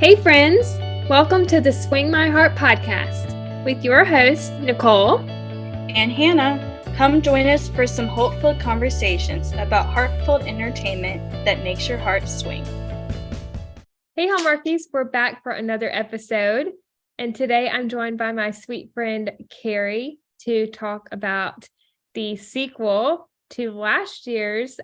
Hey, friends! Welcome to the Swing My Heart podcast with your host, Nicole and Hannah. Come join us for some hopeful conversations about heartfelt entertainment that makes your heart swing. Hey, Hallmarkies, we're back for another episode. And today I'm joined by my sweet friend, Kerri, to talk about the sequel to last year's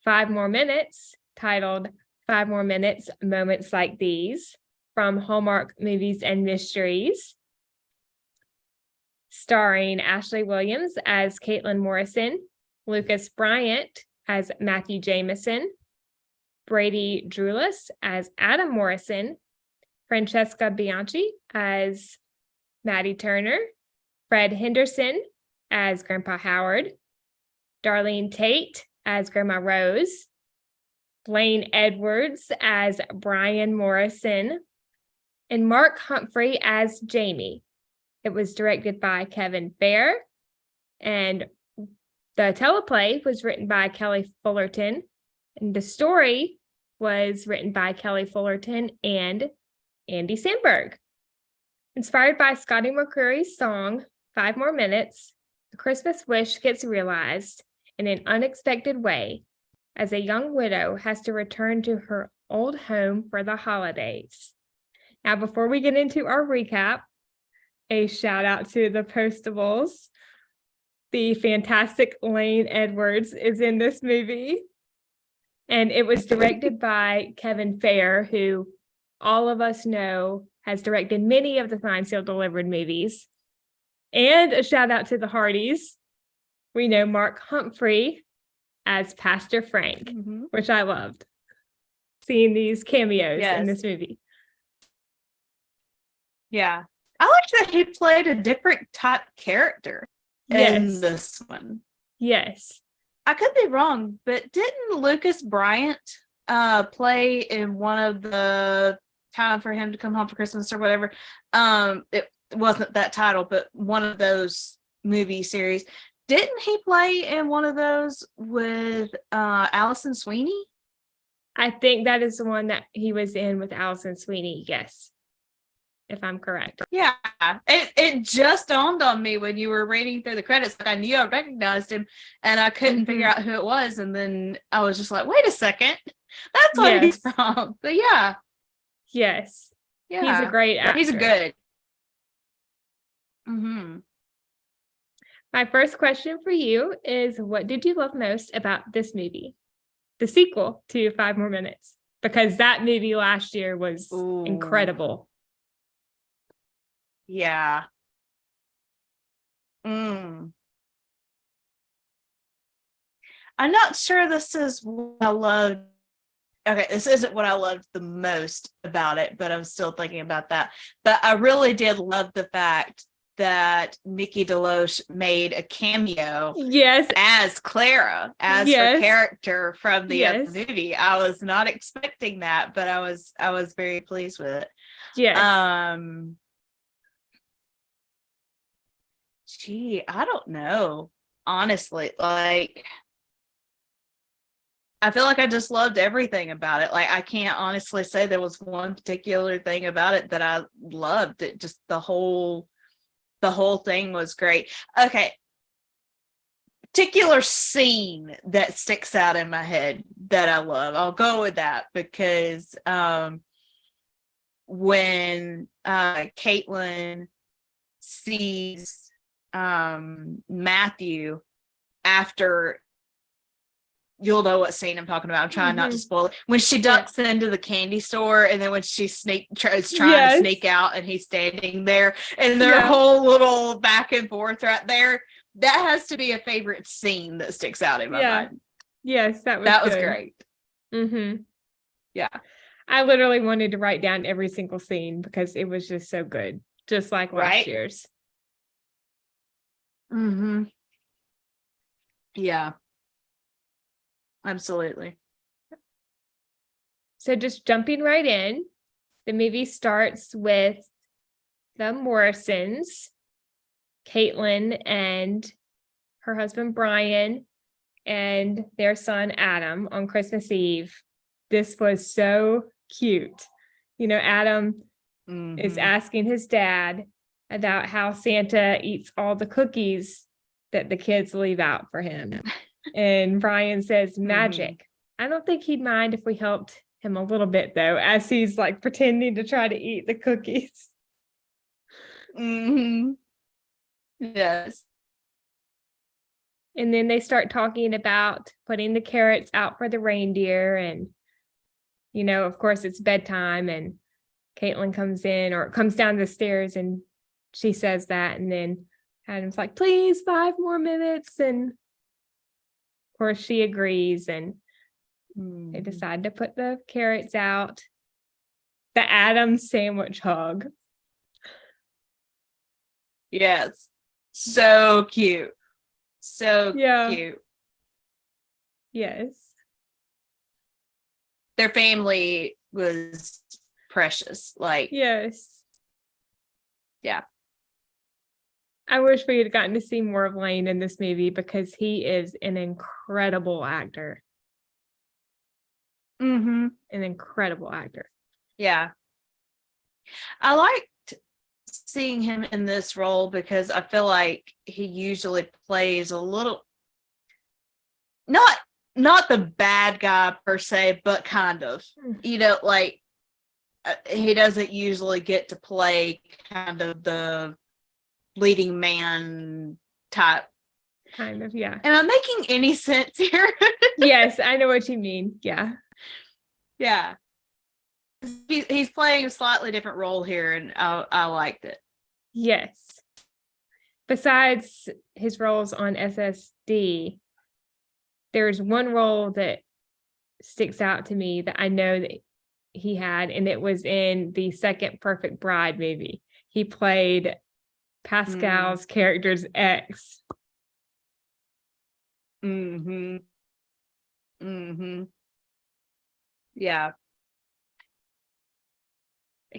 5 More Minutes, titled 5 More Minutes, Moments Like These, from Hallmark Movies and Mysteries, starring Ashley Williams as Caitlin Morrison, Lucas Bryant as Matthew Jameson, Brady Drulis as Adam Morrison, Francesca Bianchi as Maddie Turner, Fred Henderson as Grandpa Howard, Darlene Tate as Grandma Rose, Blaine Edwards as Brian Morrison, and Mark Humphrey as Jamie. It was directed by Kevin Fair, and the teleplay was written by Kelly Fullerton, and the story was written by Kelly Fullerton and Andy Samberg. Inspired by Scotty McCreery's song, 5 More Minutes, the Christmas wish gets realized in an unexpected way as a young widow has to return to her old home for the holidays. Now, before we get into our recap, a shout out to the Postables. The fantastic Lane Edwards is in this movie. And it was directed by Kevin Fair, who all of us know has directed many of the Signed, Sealed, Delivered movies. And a shout out to the Hardys. We know Mark Humphrey as Pastor Frank, which I loved. Seeing these cameos in this movie. Yeah. I like that he played a different type character in this one. Yes. I could be wrong, but didn't Lucas Bryant play in one of the Time for Him to Come Home for Christmas or whatever? It wasn't that title, but one of those movie series. Didn't he play in one of those with Allison Sweeney? I think that is the one that he was in with Allison Sweeney, yes. If I'm correct. Yeah, it just dawned on me when you were reading through the credits. Like I knew I recognized him, and I couldn't figure out who it was. And then I was just like, "Wait a second, that's what he's from." But yeah, yes, yeah, he's a great actor. He's a good. My first question for you is: what did you love most about this movie, the sequel to 5 More Minutes? Because that movie last year was incredible. Yeah. I'm not sure this is what I loved. Okay, this isn't what I loved the most about it, but I'm still thinking about that. But I really did love the fact that Nikki DeLoach made a cameo as Clara, as her character from the other movie. I was not expecting that, but I was very pleased with it. Gee, I don't know. Honestly, like I feel like I just loved everything about it. Like I can't honestly say there was one particular thing about it that I loved. It just the whole thing was great. Okay. Particular scene that sticks out in my head that I love. I'll go with that because when Caitlin sees Matthew after, you'll know what scene I'm talking about. I'm trying not to spoil it. When she ducks into the candy store, and then when she tries to sneak out, and he's standing there, and their whole little back and forth right there. That has to be a favorite scene that sticks out in my mind. Yes, that was great. Yeah, I literally wanted to write down every single scene because it was just so good, just like last year's. Yeah. Absolutely. So just jumping right in, the movie starts with the Morrisons, Caitlin and her husband Brian, and their son Adam on Christmas Eve. This was so cute. Adam is Mhm. asking his dad about how Santa eats all the cookies that the kids leave out for him. And Brian says, magic. I don't think he'd mind if we helped him a little bit, though, as he's like pretending to try to eat the cookies. Yes. And then they start talking about putting the carrots out for the reindeer. And, of course, it's bedtime. And Caitlin comes down the stairs and she says that. And then Adam's like, please, 5 more minutes. And of course, she agrees. And they decide to put the carrots out. The Adam sandwich hug. Yes. So cute. So Yeah. cute. Yes. Their family was precious. Like, Yes. yeah. I wish we had gotten to see more of Lane in this movie because he is an incredible actor. Mm-hmm. An incredible actor. Yeah. I liked seeing him in this role because I feel like he usually plays a little, not the bad guy per se, but kind of, like he doesn't usually get to play kind of the leading man type. Kind of, yeah. Am I making any sense here? Yes, I know what you mean. Yeah. Yeah. He's playing a slightly different role here, and I liked it. Yes. Besides his roles on SSD, there's one role that sticks out to me that I know that he had, and it was in the second Perfect Bride movie. He played Pascal's character's ex. Yeah.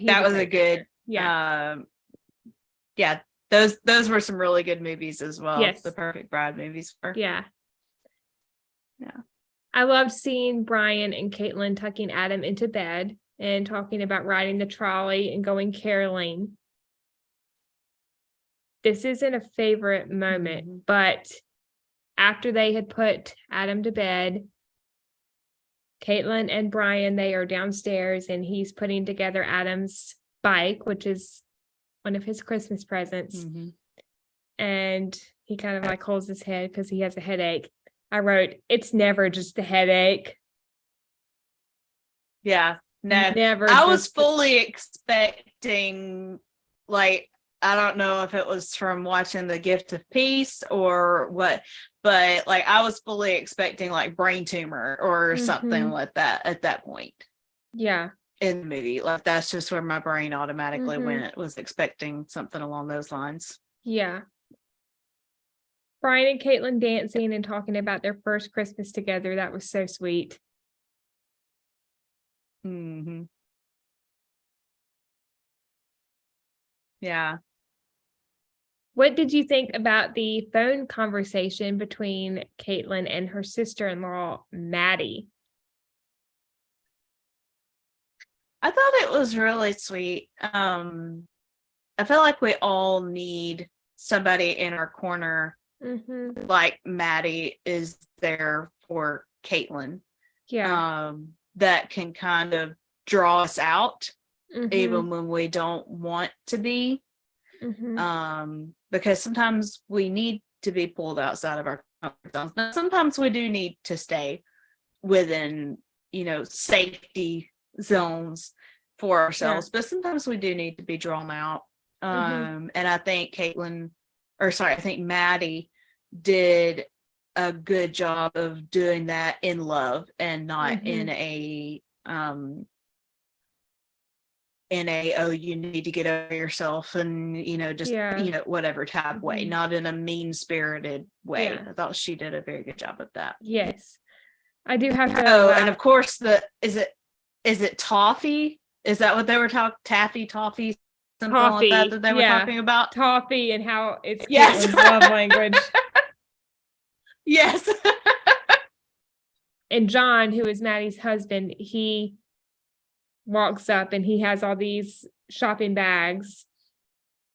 That was a good, yeah. Those were some really good movies as well. Yes. The Perfect Bride movies were. Yeah. Yeah. I loved seeing Brian and Caitlin tucking Adam into bed and talking about riding the trolley and going caroling. This isn't a favorite moment, but after they had put Adam to bed, Caitlin and Brian, they are downstairs and he's putting together Adam's bike, which is one of his Christmas presents. And he kind of like holds his head because he has a headache. I wrote, it's never just a headache. Yeah, no, never. I was fully expecting, like, I don't know if it was from watching The Gift of Peace or what, but like I was fully expecting like brain tumor or something like that at that point. Yeah. In the movie, like that's just where my brain automatically went, was expecting something along those lines. Yeah. Brian and Caitlin dancing and talking about their first Christmas together. That was so sweet. Yeah. What did you think about the phone conversation between Caitlin and her sister-in-law, Maddie? I thought it was really sweet. I feel like we all need somebody in our corner, like Maddie is there for Caitlin. Yeah. That can kind of draw us out, even when we don't want to be. Because sometimes we need to be pulled outside of our comfort zones. Now, sometimes we do need to stay within, safety zones for ourselves, but sometimes we do need to be drawn out. And I think I think Maddie did a good job of doing that in love and not in a oh, you need to get over yourself and whatever type way, not in a mean-spirited way. I thought she did a very good job of that. Yes. I do have to and of course is it toffee? Is that what they were talking? Toffee, something toffee, like that they were talking about? Toffee and how it's Caitlin's love language. Yes. And John, who is Maddie's husband, he walks up and he has all these shopping bags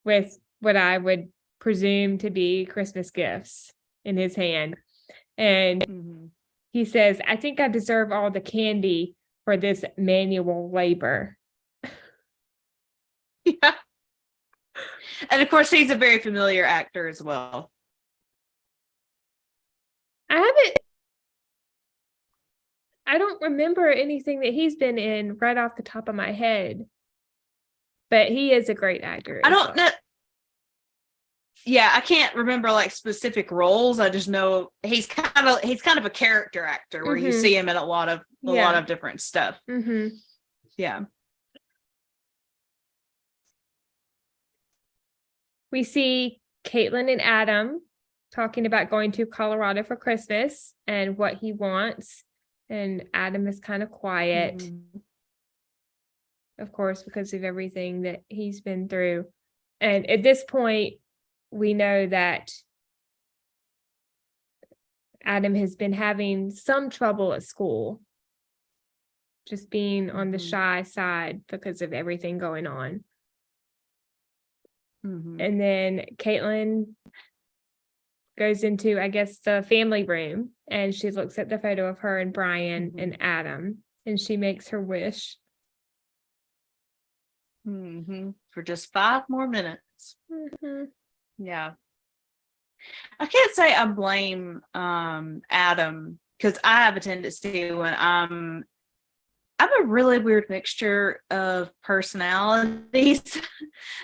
with what I would presume to be Christmas gifts in his hand. And he says, I think I deserve all the candy for this manual labor. Yeah. And of course, he's a very familiar actor as well. I don't remember anything that he's been in right off the top of my head, but he is a great actor. I don't know. Yeah, I can't remember like specific roles. I just know he's kind of a character actor where you see him in a lot of different stuff. Yeah. We see Caitlin and Adam talking about going to Colorado for Christmas and what he wants. And Adam is kind of quiet, of course, because of everything that he's been through. And at this point, we know that Adam has been having some trouble at school, just being on the shy side because of everything going on. And then Caitlin goes into, I guess, the family room, and she looks at the photo of her and Brian and Adam, and she makes her wish. For just 5 more minutes. Yeah. I can't say I blame Adam, because I have a tendency when I'm a really weird mixture of personalities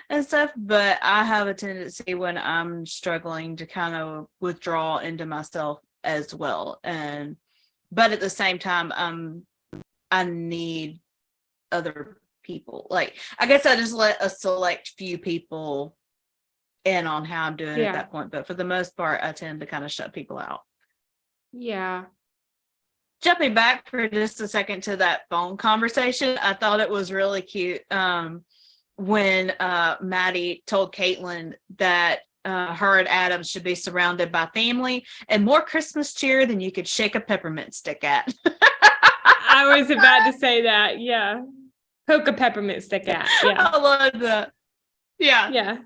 and stuff, but I have a tendency when I'm struggling to kind of withdraw into myself as well. But at the same time, I need other people. Like, I guess I just let a select few people in on how I'm doing at that point. But for the most part, I tend to kind of shut people out. Yeah. Jumping back for just a second to that phone conversation, I thought it was really cute when Maddie told Caitlin that her and Adam should be surrounded by family and more Christmas cheer than you could shake a peppermint stick at. I was about to say that. Yeah. Poke a peppermint stick at. Yeah. I love that. Yeah. Yeah.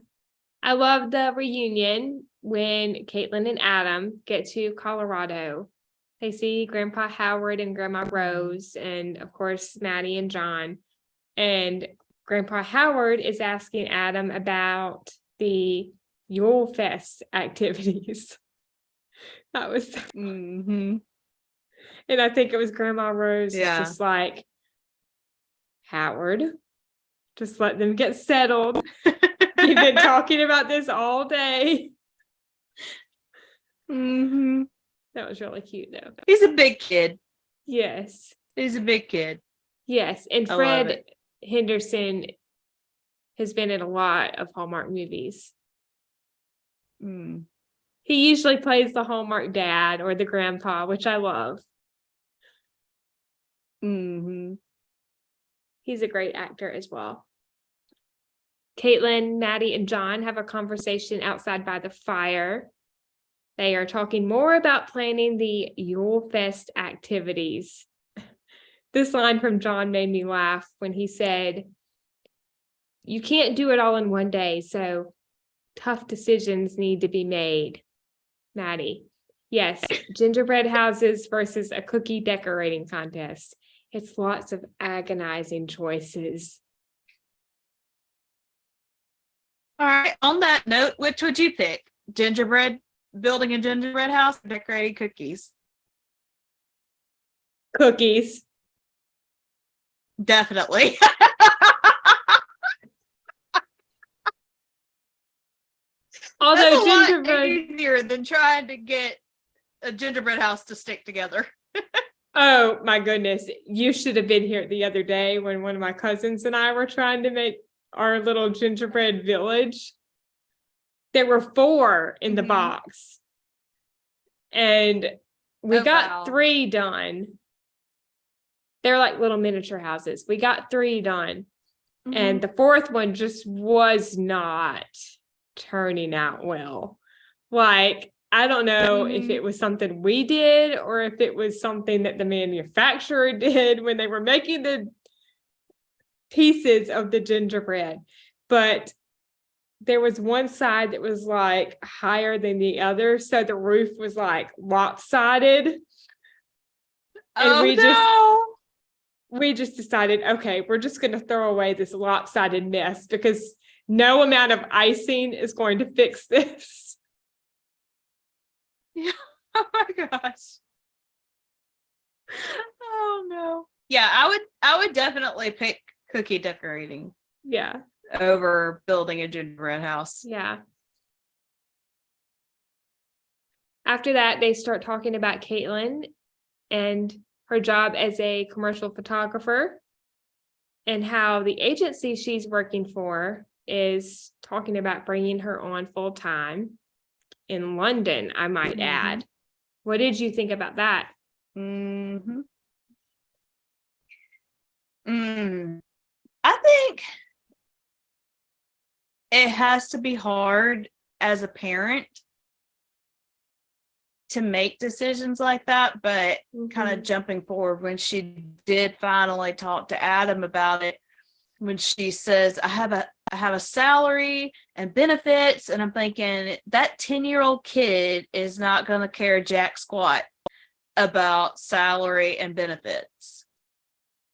I love the reunion when Caitlin and Adam get to Colorado. They see Grandpa Howard and Grandma Rose, and of course, Maddie and John. And Grandpa Howard is asking Adam about the Yule Fest activities. That was and I think it was Grandma Rose just like, Howard, just let them get settled. You've been talking about this all day. That was really cute, though. He's a big kid. Yes. He's a big kid. Yes. And Fred Henderson has been in a lot of Hallmark movies. He usually plays the Hallmark dad or the grandpa, which I love. He's a great actor as well. Caitlin, Maddie, and John have a conversation outside by the fire. They are talking more about planning the Yule Fest activities. This line from John made me laugh when he said, you can't do it all in one day, so tough decisions need to be made. Maddie, yes, gingerbread houses versus a cookie decorating contest. It's lots of agonizing choices. All right, on that note, which would you pick? Building a gingerbread house or decorating cookies? Cookies. Definitely. Although that's gingerbread easier than trying to get a gingerbread house to stick together. Oh my goodness. You should have been here the other day when one of my cousins and I were trying to make our little gingerbread village. There were 4 in the box. And we got 3 done. They're like little miniature houses. We got 3 done. And the 4th one just was not turning out well. Like, I don't know if it was something we did or if it was something that the manufacturer did when they were making pieces of the gingerbread, but there was one side that was like higher than the other. So the roof was like lopsided. And we just decided, okay, we're just going to throw away this lopsided mess because no amount of icing is going to fix this. Yeah. Oh my gosh. Oh no. Yeah, I would definitely pick cookie decorating. Yeah. Over building a gingerbread house. Yeah. After that, they start talking about Caitlin and her job as a commercial photographer and how the agency she's working for is talking about bringing her on full time in London, I might add. What did you think about that? I think it has to be hard as a parent to make decisions like that, but kind of jumping forward, when she did finally talk to Adam about it, when she says, I have a salary and benefits, and I'm thinking that 10-year-old kid is not going to care jack squat about salary and benefits.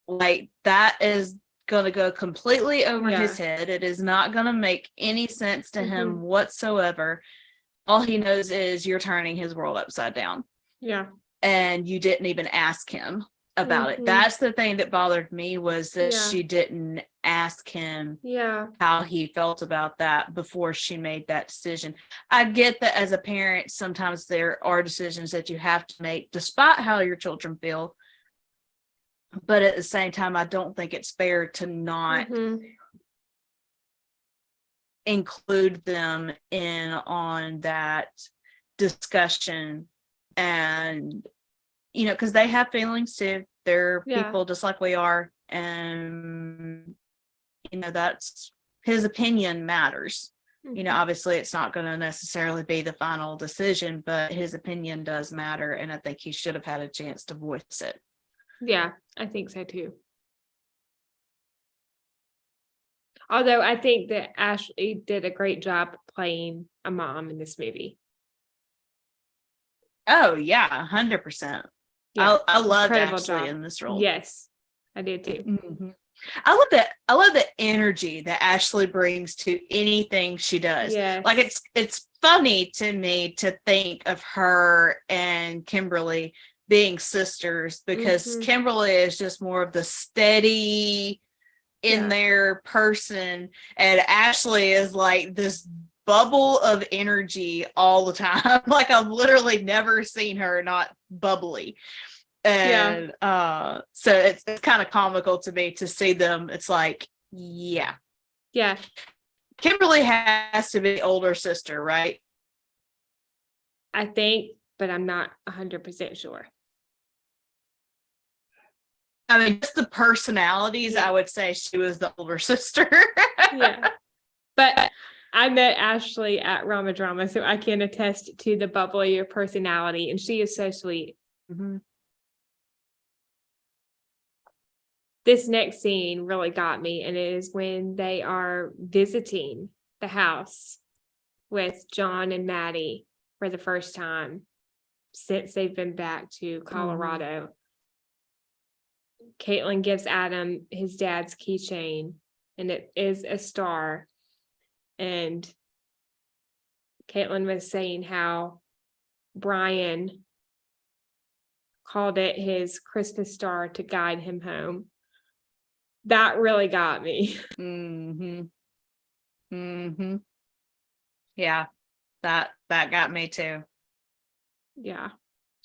Like, that is going to go completely over his head. It is not going to make any sense to him whatsoever. All he knows is you're turning his world upside down. Yeah. And you didn't even ask him about it. That's the thing that bothered me, was that she didn't ask him how he felt about that before she made that decision. I get that as a parent, sometimes there are decisions that you have to make despite how your children feel. But at the same time, I don't think it's fair to not include them in on that discussion. And, you know, because they have feelings too. They're people just like we are. And, you know, that's his opinion matters. You know, obviously it's not going to necessarily be the final decision, but his opinion does matter. And I think he should have had a chance to voice it. Yeah, I think so too. Although I think that Ashley did a great job playing a mom in this movie. Oh yeah, 100%. Yeah, I loved Ashley in this role. Yes, I did too. I love the energy that Ashley brings to anything she does. Yes. Like, it's funny to me to think of her and Kimberly being sisters, because Kimberly is just more of the steady in their person, and Ashley is like this bubble of energy all the time. Like, I've literally never seen her not bubbly. And so it's kind of comical to me to see them. It's like, Kimberly has to be the older sister, right? I think, but I'm not 100% sure. I mean, just the personalities, I would say she was the older sister. But I met Ashley at Rama Drama, so I can attest to the bubblier personality, and she is so sweet. This next scene really got me, and it is when they are visiting the house with John and Maddie for the first time since they've been back to Colorado. Caitlin gives Adam his dad's keychain, and it is a star. And Caitlin was saying how Brian called it his Christmas star to guide him home. That really got me. Yeah, that got me too. Yeah.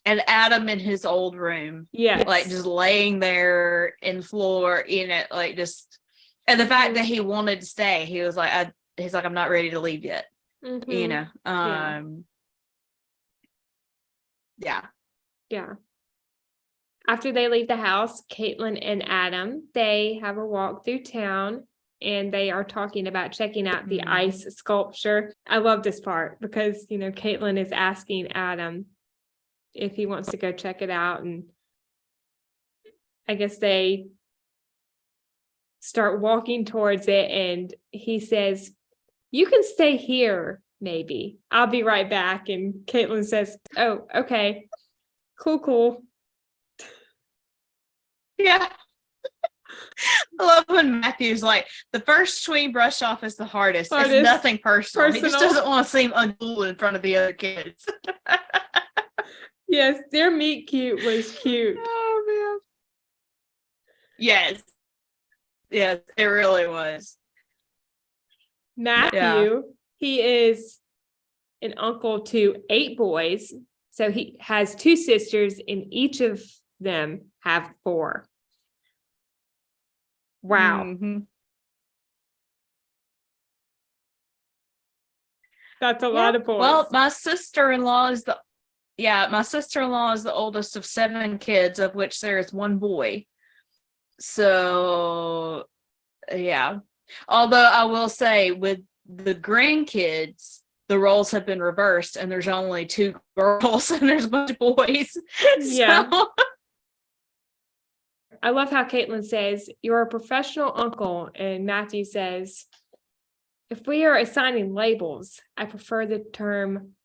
And Adam in his old room. Like, just laying there in floor, you know, like, just, and the fact that he wanted to stay, he was like, he's like, I'm not ready to leave yet. You know, Yeah. After they leave the house, Caitlin and Adam, they have a walk through town, and they are talking about checking out the ice sculpture. I love this part because, you know, Caitlin is asking Adam if he wants to go check it out, and I guess they start walking towards it, and he says, "You can stay here, maybe. I'll be right back." And Caitlin says, "Oh, okay. Cool. Yeah. I love when Matthew's like, the first swing brush off is the hardest. It's nothing personal. He just doesn't want to seem uncool in front of the other kids. Yes, their meet cute was cute. Oh, man. Yes, it really was. Matthew, he is an uncle to 8 boys. So he has 2 sisters, and each of them have 4. Wow. Mm-hmm. That's a lot of boys. Well, my sister-in-law is the oldest of 7 kids, of which there is 1 boy. So, yeah. Although I will say, with the grandkids, the roles have been reversed, and there's only 2 girls and there's a bunch of boys. Yeah. So, I love how Caitlin says, "You're a professional uncle," and Matthew says, "If we are assigning labels, I prefer the term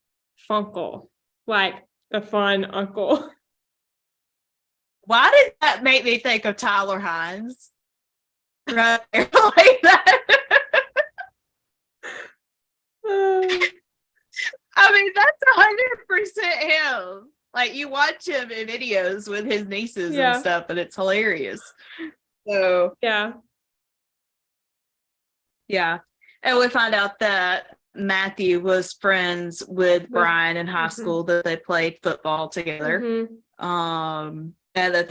funkle, like the fun uncle." why did that make me think of Tyler Hines? Right there, like that. I mean, that's 100% him. Like, you watch him in videos with his nieces and stuff, and it's hilarious. So yeah. And we find out that Matthew was friends with Brian in high school, that they played football together. And that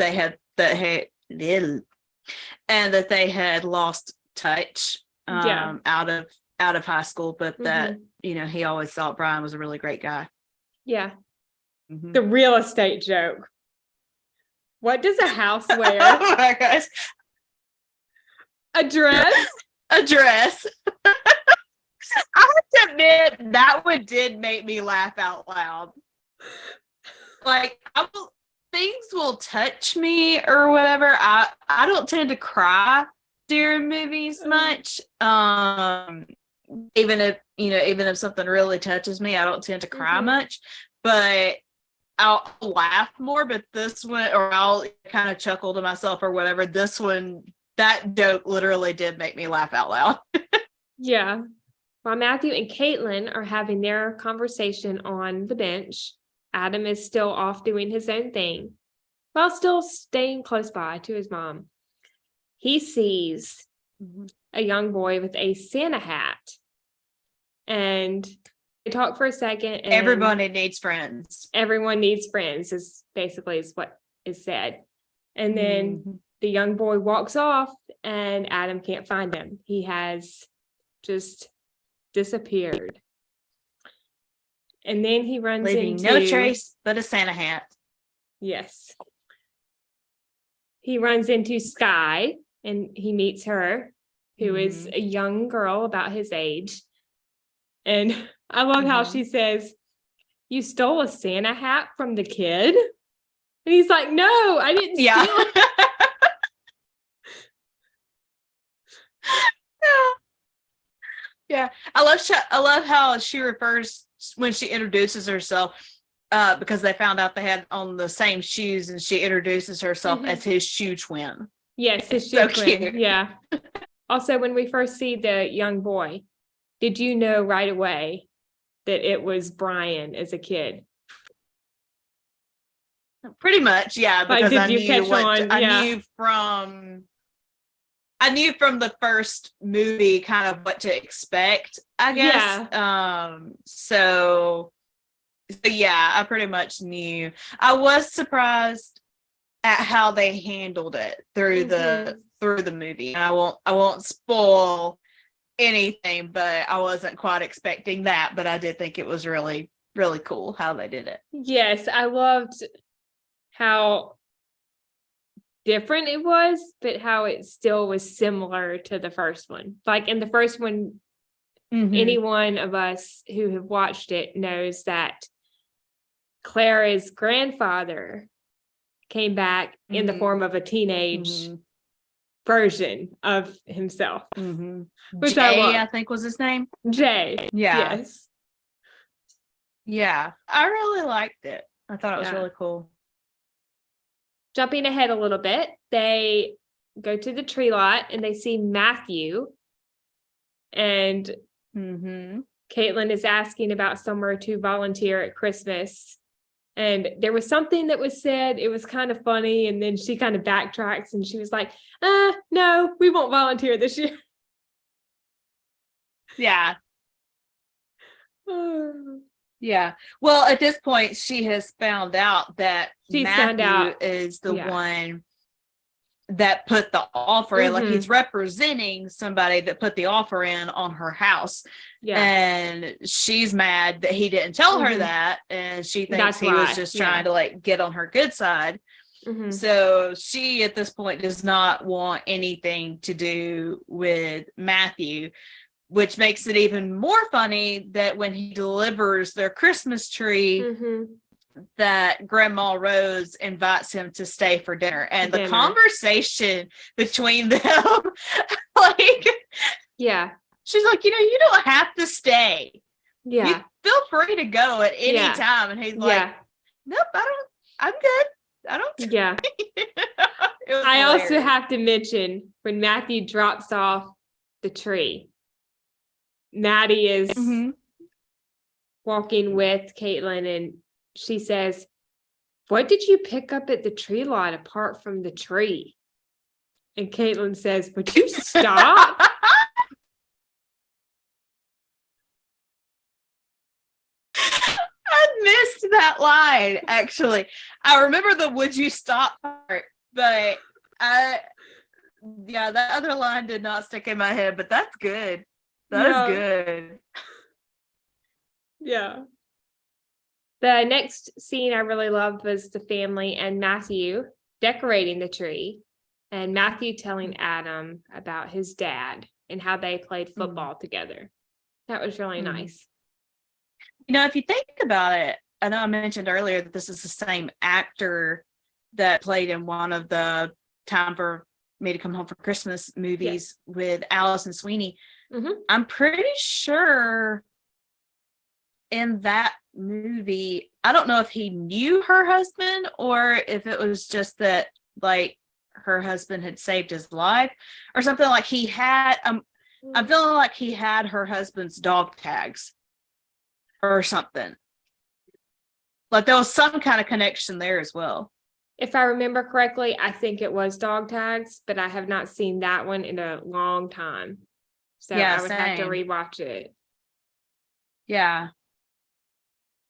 they had lost touch out of high school, but that he always thought Brian was a really great guy. Yeah. The real estate joke. What does a house wear? Oh my gosh. A dress? A dress. I have to admit, that one did make me laugh out loud. Like, things will touch me or whatever. I don't tend to cry during movies much. Even if something really touches me, I don't tend to cry much. But I'll laugh more. But this one, or I'll kind of chuckle to myself or whatever. This one, that joke literally did make me laugh out loud. Yeah. While Matthew and Caitlin are having their conversation on the bench, Adam is still off doing his own thing, while still staying close by to his mom. He sees a young boy with a Santa hat, and they talk for a second. And everybody needs friends. Everyone needs friends is what is said. And then the young boy walks off, and Adam can't find him. He has just disappeared. And then he runs leaving into no trace but a Santa hat. Yes. He runs into Sky, and he meets her, who is a young girl about his age. And I love how she says, "You stole a Santa hat from the kid?" And he's like, "No, I didn't steal it." Yeah. I love how she refers when she introduces herself, because they found out they had on the same shoes, and she introduces herself as his shoe twin. Yes, his shoe twin. Cute. Yeah. Also, when we first see the young boy, did you know right away that it was Brian as a kid? Pretty much, yeah. Because I knew from the first movie kind of what to expect, I guess. Yeah. So yeah, I pretty much knew. I was surprised at how they handled it through the movie. And I won't spoil anything, but I wasn't quite expecting that. But I did think it was really, really cool how they did it. Yes, I loved how different it was, but how it still was similar to the first one. Like in the first one, any one of us who have watched it knows that Clara's grandfather came back in the form of a teenage version of himself, which Jay, I love. I think was his name. Jay. Yeah. Yes. Yeah. I really liked it. I thought it was Yeah. really cool. Jumping ahead a little bit, they go to the tree lot and they see Matthew, and Caitlin is asking about somewhere to volunteer at Christmas. And there was something that was said, it was kind of funny, and then she kind of backtracks and she was like, no, we won't volunteer this year. Yeah. Yeah. Well, at this point, she has found out that Matthew is the one that put the offer in. Like, he's representing somebody that put the offer in on her house. Yeah. And she's mad that he didn't tell her that. And she thinks he was just trying to like get on her good side. So she at this point does not want anything to do with Matthew, which makes it even more funny that when he delivers their Christmas tree, that Grandma Rose invites him to stay for dinner. And the conversation between them, like, she's like, you don't have to stay. You feel free to go at any time. And he's like, nope, I'm good. I don't. Yeah. I also have to mention when Matthew drops off the tree, Maddie is walking with Caitlin, and she says, "What did you pick up at the tree lot apart from the tree?" And Caitlin says, "Would you stop?" I missed that line, actually. I remember the "would you stop" part, but that other line did not stick in my head, but that's good. That is good. Yeah. The next scene I really loved was the family and Matthew decorating the tree, and Matthew telling Adam about his dad and how they played football together. That was really nice. If you think about it, I know I mentioned earlier that this is the same actor that played in one of the Time for Me to Come Home for Christmas movies with Allison Sweeney. I'm pretty sure in that movie, I don't know if he knew her husband or if it was just that like her husband had saved his life or something. Like he had, I'm feeling like he had her husband's dog tags or something. Like there was some kind of connection there as well. If I remember correctly, I think it was dog tags, but I have not seen that one in a long time. So I would have to rewatch it. Yeah.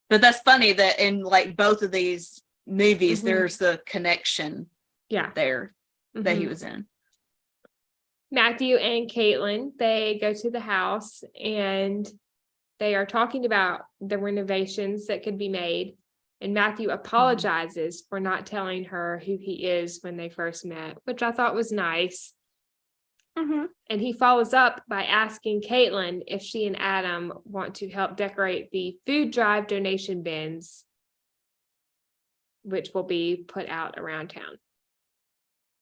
But that's funny that in like both of these movies, there's the connection there that he was in. Matthew and Caitlin, they go to the house and they are talking about the renovations that could be made. And Matthew apologizes for not telling her who he is when they first met, which I thought was nice. And he follows up by asking Caitlin if she and Adam want to help decorate the food drive donation bins, which will be put out around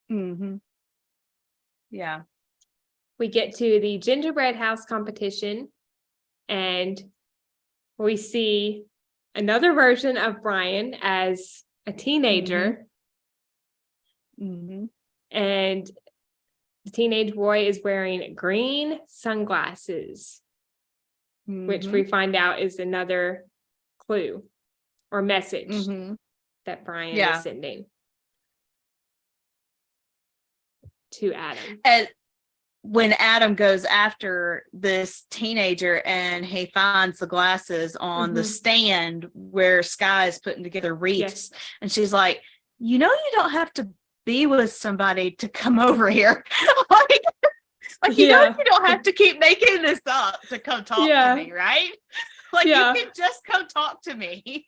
town. Yeah. We get to the gingerbread house competition, and we see another version of Brian as a teenager. And the teenage boy is wearing green sunglasses, which we find out is another clue or message that Brian is sending to Adam. And when Adam goes after this teenager and he finds the glasses on the stand where Sky is putting together wreaths, and she's like, you don't have to be with somebody to come over here. like you don't have to keep making this up to come talk to me, right? Like you can just come talk to me.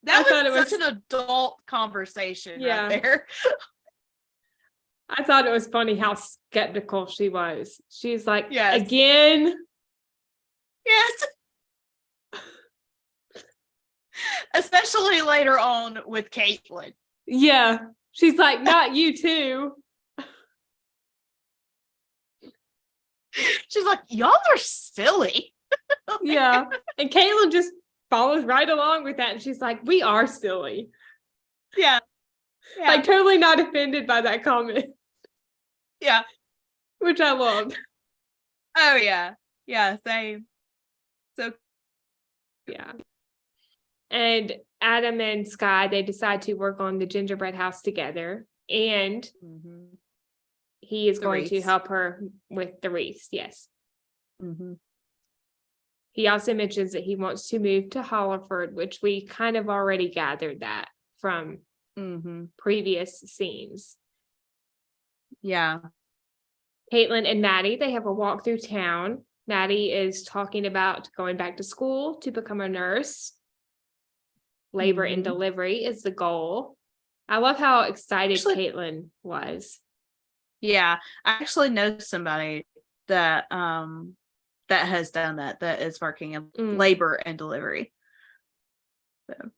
That was such an adult conversation right there. I thought it was funny how skeptical she was. She's like, again? Yes. Especially later on with Caitlin. Yeah. She's like, not you too. She's like, y'all are silly. Yeah. And Caitlin just follows right along with that. And she's like, we are silly. Yeah. Yeah. Like totally not offended by that comment. Yeah. Which I loved. Oh yeah. Yeah, same. So yeah. And Adam and Sky, they decide to work on the gingerbread house together. And he is going to help her with the wreaths. Yes. He also mentions that he wants to move to Holliford, which we kind of already gathered that from previous scenes. Yeah. Caitlin and Maddie, they have a walk through town. Maddie is talking about going back to school to become a nurse. Labor and delivery is the goal. I love how excited Caitlin was. Yeah, I actually know somebody that that has done that is working in labor and delivery. So.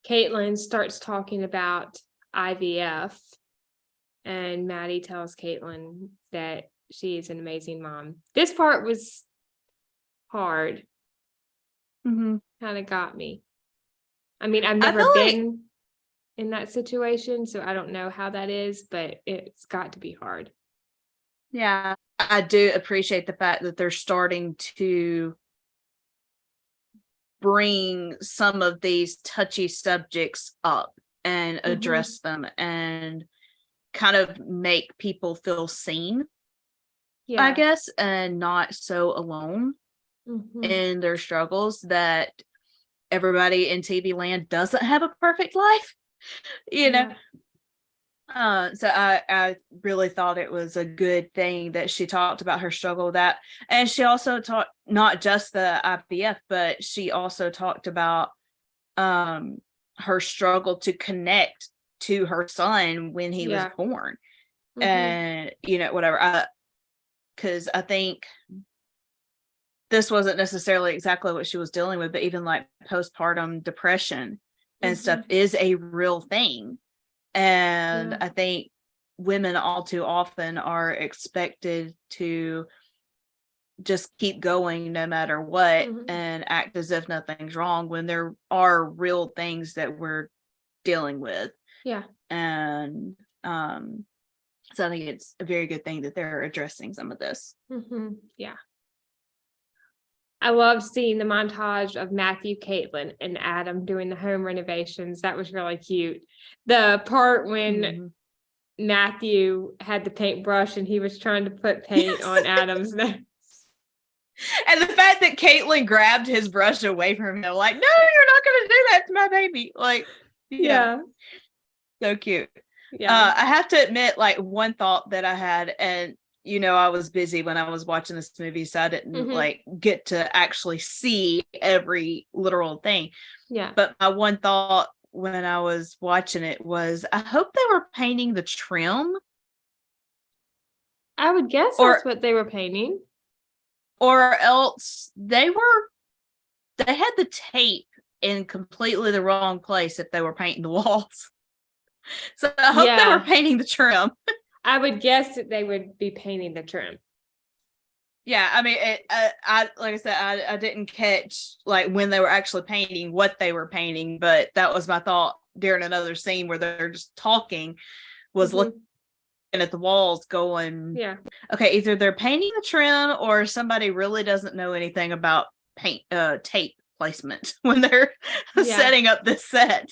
Caitlin starts talking about IVF, and Maddie tells Caitlin that she is an amazing mom. This part was hard. Kind of got me. I mean, I've never been in that situation, so I don't know how that is, but it's got to be hard. Yeah, I do appreciate the fact that they're starting to bring some of these touchy subjects up and address them and kind of make people feel seen, I guess, and not so alone in their struggles, that everybody in TV land doesn't have a perfect life, you know. So I really thought it was a good thing that she talked about her struggle with that. And she also talked not just the IVF, but she also talked about her struggle to connect to her son when he was born. And, you know, whatever. Because I think this wasn't necessarily exactly what she was dealing with, but even like postpartum depression and stuff is a real thing. And I think women all too often are expected to just keep going no matter what and act as if nothing's wrong when there are real things that we're dealing with. Yeah. And so I think it's a very good thing that they're addressing some of this. Yeah. I love seeing the montage of Matthew, Caitlin, and Adam doing the home renovations. That was really cute. The part when Matthew had the paintbrush and he was trying to put paint on Adam's nose. And the fact that Caitlin grabbed his brush away from him, like, no, you're not going to do that to my baby. Like, so cute. Yeah. I have to admit, like, one thought that I had, and you know, I was busy when I was watching this movie, so I didn't like get to actually see every literal thing. Yeah. But my one thought when I was watching it was, I hope they were painting the trim. I would guess that's what they were painting. Or else they had the tape in completely the wrong place if they were painting the walls. So I hope they were painting the trim. I would guess that they would be painting the trim. Yeah, I mean, I like I said, I didn't catch like when they were actually painting what they were painting, but that was my thought during another scene where they're just talking, was looking at the walls going, okay, either they're painting the trim or somebody really doesn't know anything about tape placement when they're setting up this set.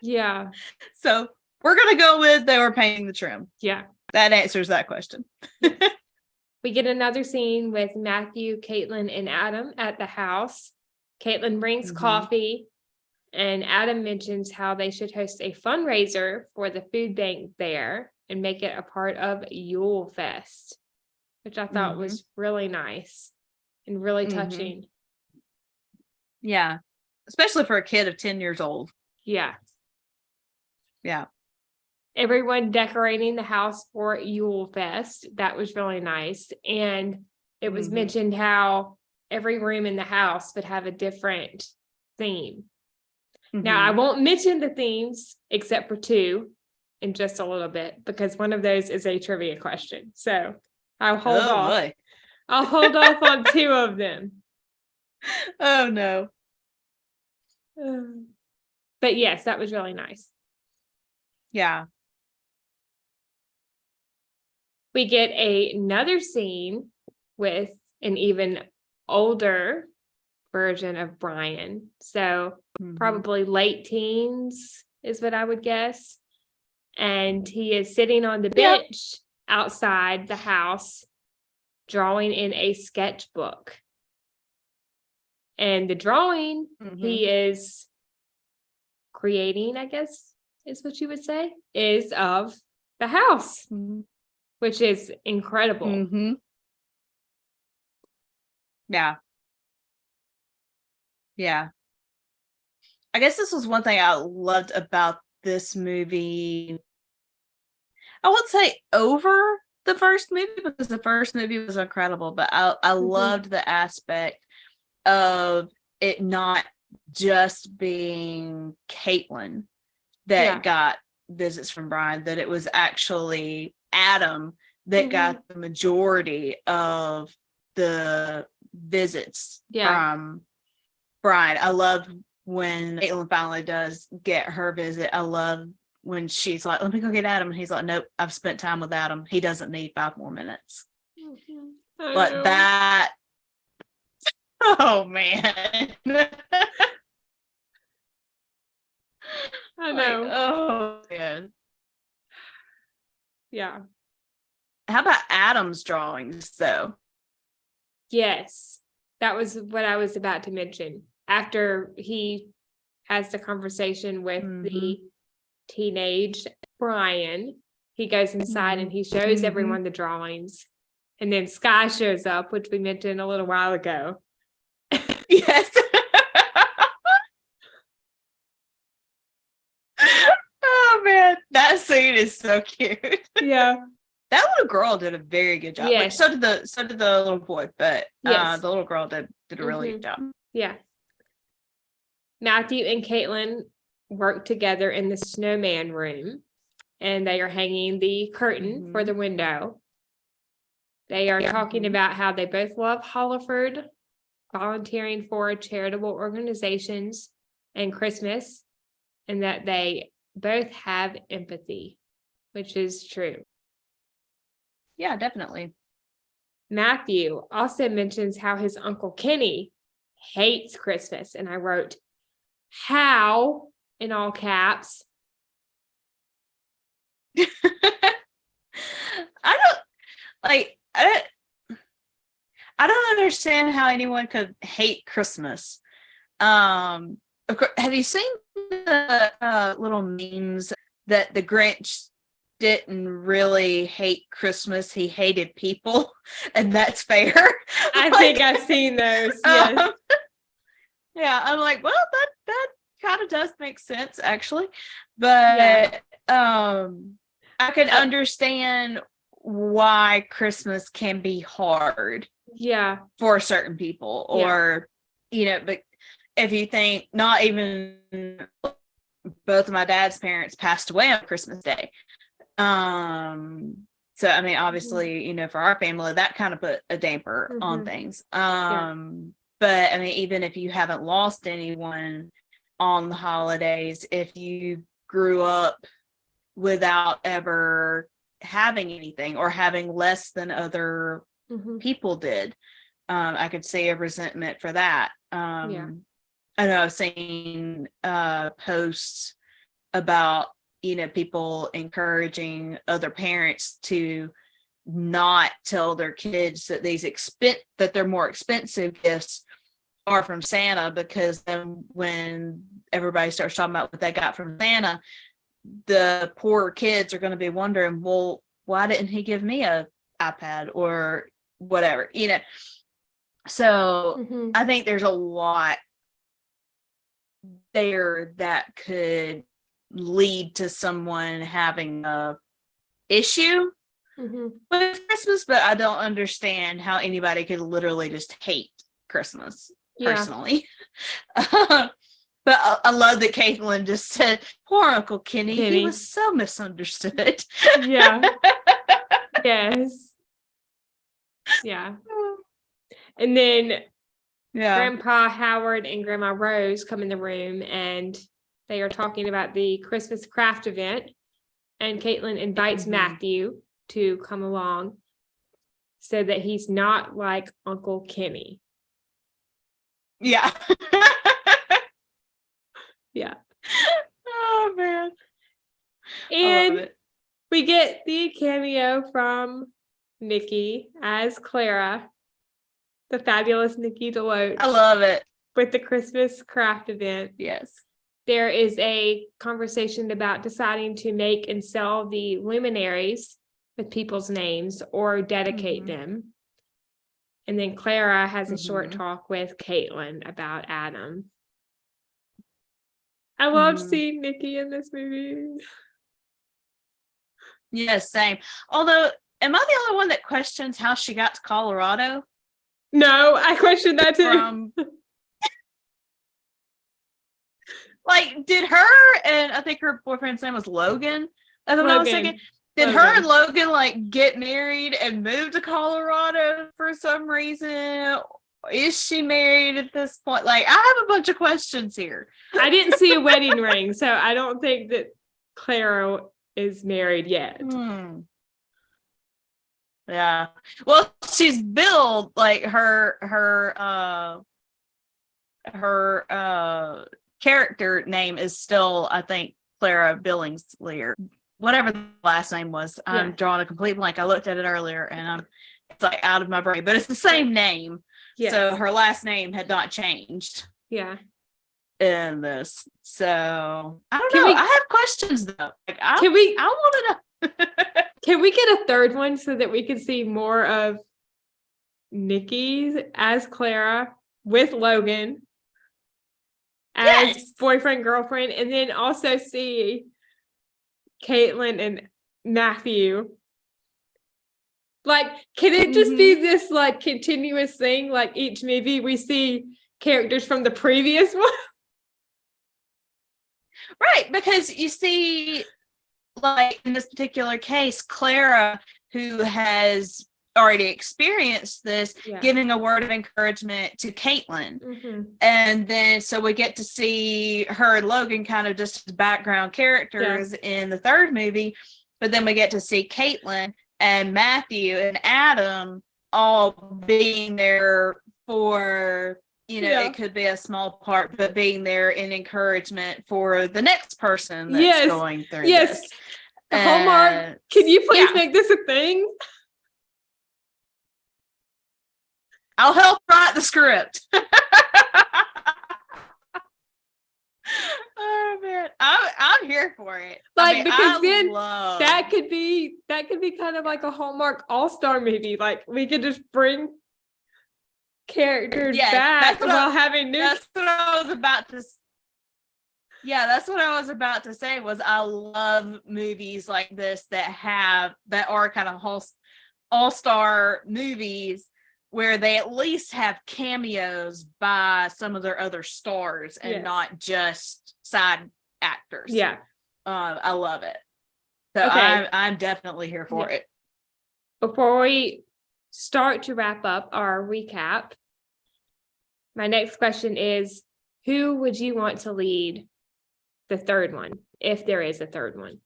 So we're gonna go with they were painting the trim. That answers that question. We get another scene with Matthew, Caitlin, and Adam at the house. Caitlin brings coffee, and Adam mentions how they should host a fundraiser for the food bank there and make it a part of Yule Fest, which I thought was really nice and really touching. Yeah, especially for a kid of 10 years old. Yeah. Everyone decorating the house for Yule Fest. That was really nice. And it was mentioned how every room in the house would have a different theme. Now, I won't mention the themes except for two in just a little bit, because one of those is a trivia question. So I'll hold off. Boy. I'll hold off on two of them. Oh no. But yes, that was really nice. Yeah. We get another scene with an even older version of Brian. So probably late teens is what I would guess. And he is sitting on the bench outside the house, drawing in a sketchbook. And the drawing he is creating, I guess is what you would say, is of the house, which is incredible. Yeah. Yeah. I guess this was one thing I loved about this movie. I would say over the first movie, because the first movie was incredible, but I loved the aspect of it not just being Caitlin that got visits from Brian, that it was actually Adam that got the majority of the visits from Brian. I love when Caitlin finally does get her visit. I love when she's like, let me go get Adam. And he's like, nope, I've spent time with Adam. He doesn't need 5 more minutes. But that, oh man. I know. Like, oh man. Yeah. How about Adam's drawings though? Yes. That was what I was about to mention. After he has the conversation with the teenage Brian, he goes inside and he shows everyone the drawings. And then Sky shows up, which we mentioned a little while ago. Yes. Oh man, that scene is so cute. Yeah. That little girl did a very good job. Yes. Like, so did the little boy, but the little girl did a really good job. Yeah. Matthew and Caitlin work together in the snowman room, and they are hanging the curtain for the window. They are talking about how they both love Holliford, volunteering for charitable organizations and Christmas, and that they both have empathy, which is true. Yeah, definitely. Matthew also mentions how his Uncle Kenny hates Christmas, and I wrote, how, in all caps. I don't understand how anyone could hate Christmas. Of course, have you seen the little memes that the Grinch didn't really hate Christmas, he hated people, and that's fair? I think I've seen those. Yes. Yeah, I'm like, well, that kind of does make sense actually, but I can understand why Christmas can be hard. Yeah, for certain people, or but if you think, not even both of my dad's parents passed away on Christmas Day. So I mean, obviously, for our family, that kind of put a damper on things. But I mean, even if you haven't lost anyone on the holidays, if you grew up without ever having anything or having less than other people did, I could see a resentment for that. I know I've seen posts about people encouraging other parents to not tell their kids that that their more expensive gifts are from Santa, because then when everybody starts talking about what they got from Santa, the poor kids are going to be wondering, well, why didn't he give me a iPad or whatever, So I think there's a lot there that could lead to someone having a issue with Christmas, but I don't understand how anybody could literally just hate Christmas personally. But I love that Caitlin just said, "Poor Uncle Kenny. He Kenny. was so misunderstood." Yeah. Yes. Yeah. And then Yeah. Grandpa Howard and Grandma Rose come in the room and they are talking about the Christmas craft event. And Caitlin invites Matthew to come along so that he's not like Uncle Kenny. Yeah. Yeah. Oh man. And I love it. we get the cameo from Nikki as Clara, the fabulous Nikki Deloach, I love it. with the Christmas craft event. Yes. There is a conversation about deciding to make and sell the luminaries with people's names or dedicate them. And then Clara has a short talk with Caitlin about Adam. I love seeing Nikki in this movie. Yes, same. Although, am I the only one that questions how she got to Colorado? No, I question that too. From like, did her and I think her boyfriend's name was Logan, if I'm not mistaken. Did her and Logan like get married and move to Colorado for some reason? Is she married at this point? Like, I have a bunch of questions here. I didn't see a wedding ring, so I don't think that Clara is married yet. Yeah. Well, she's billed like her character name is still, I think, Clara Billingsley or whatever the last name was. I'm drawing a complete blank. I looked at it earlier and it's like out of my brain, but it's the same name. Yes. So her last name had not changed. Yeah. In this. So I don't know. I have questions though. Like, I want to know. Can we get a third one so that we can see more of Nikki as Clara with Logan as boyfriend, girlfriend, and then also see Caitlin and Matthew? Like, can it just be this like continuous thing? Like each movie we see characters from the previous one? Right, because you see, like in this particular case, Clara, who has already experienced this, giving a word of encouragement to Caitlin. And then so we get to see her and Logan kind of just as background characters in the third movie, but then we get to see Caitlin and Matthew and Adam all being there for, you know, it could be a small part, but being there in encouragement for the next person that's going through this. Hallmark, can you please make this a thing? I'll help write the script. Oh man, I'm here for it. Like, because then that could be kind of like a Hallmark all-star movie. Like we could just bring characters back while having new. That's what I was about to. Yeah, that's what I was about to say. Was I love movies like this that are kind of all-star movies where they at least have cameos by some of their other stars and not just side actors. Yeah. I love it. So I'm definitely here for it. Before we start to wrap up our recap, my next question is, who would you want to lead the third one, if there is a third one?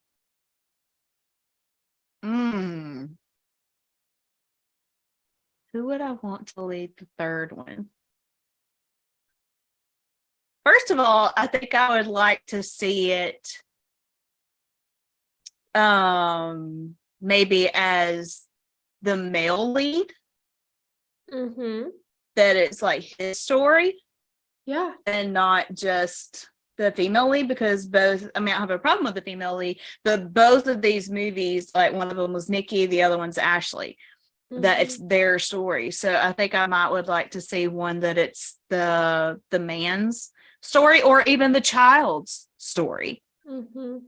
Who would I want to lead the third one? First of all, I think I would like to see it maybe as the male lead. That it's like his story. Yeah. And not just the female lead, because both, I mean, I have a problem with the female lead, but both of these movies, like one of them was Nikki, the other one's Ashley. That it's their story. So I think I would like to see one that it's the man's story or even the child's story. Would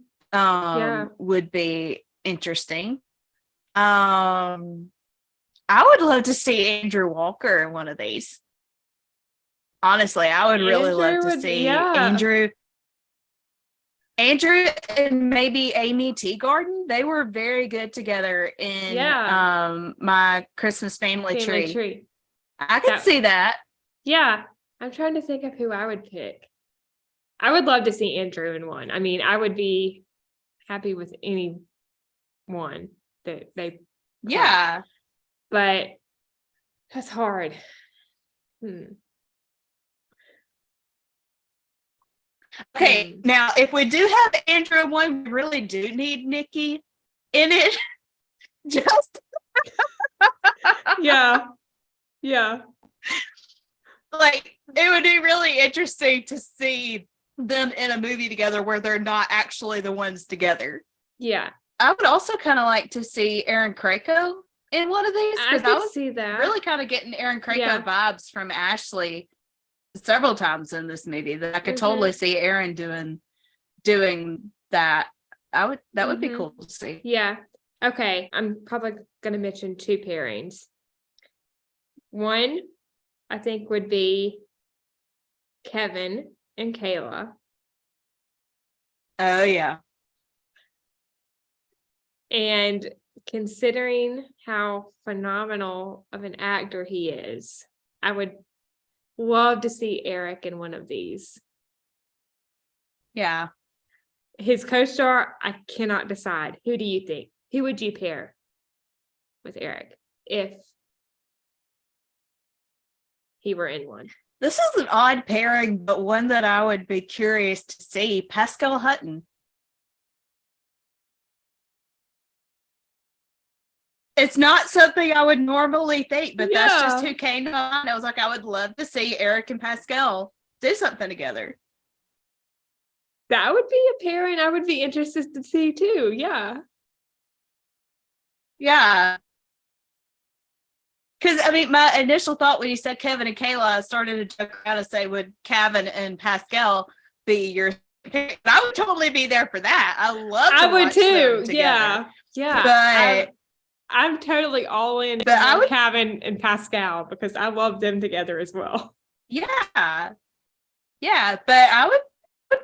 be interesting. I would love to see Andrew Walker in one of these. Honestly, I would really love Andrew to would- see yeah. Andrew and maybe Amy Teagarden. They were very good together in My Christmas Family Tree. I could see that. Yeah. I'm trying to think of who I would pick. I would love to see Andrew in one. I mean, I would be happy with any one that they Yeah. but that's hard. Okay, now if we do have Andrew in one, we really do need Nikki in it. Just yeah. Like, it would be really interesting to see them in a movie together where they're not actually the ones together. Yeah. I would also kind of like to see Aaron Krakow in one of these, I could see that. Really kind of getting Aaron Krakow vibes from Ashley several times in this movie. That I could totally see Aaron doing that. That would be cool to see. Yeah. Okay. I'm probably going to mention two pairings. One, I think, would be Kevin and Kayla. Oh, yeah. And considering how phenomenal of an actor he is, I would love to see Eric in one of these. Yeah. His co-star, I cannot decide. Who do you think? Who would you pair with Eric if he were in one? This is an odd pairing, but one that I would be curious to see. Pascal Hutton. It's not something I would normally think, but that's just who came to mind. I was like, I would love to see Eric and Pascal do something together. That would be a pairing I would be interested to see too. Yeah. Yeah. Because, I mean, my initial thought when you said Kevin and Kayla, I started to joke around and say, would Kevin and Pascal be your pick? I would totally be there for that. I would too. Yeah. But I'm totally all in on Kevin and Pascal because I love them together as well. Yeah. Yeah. But I would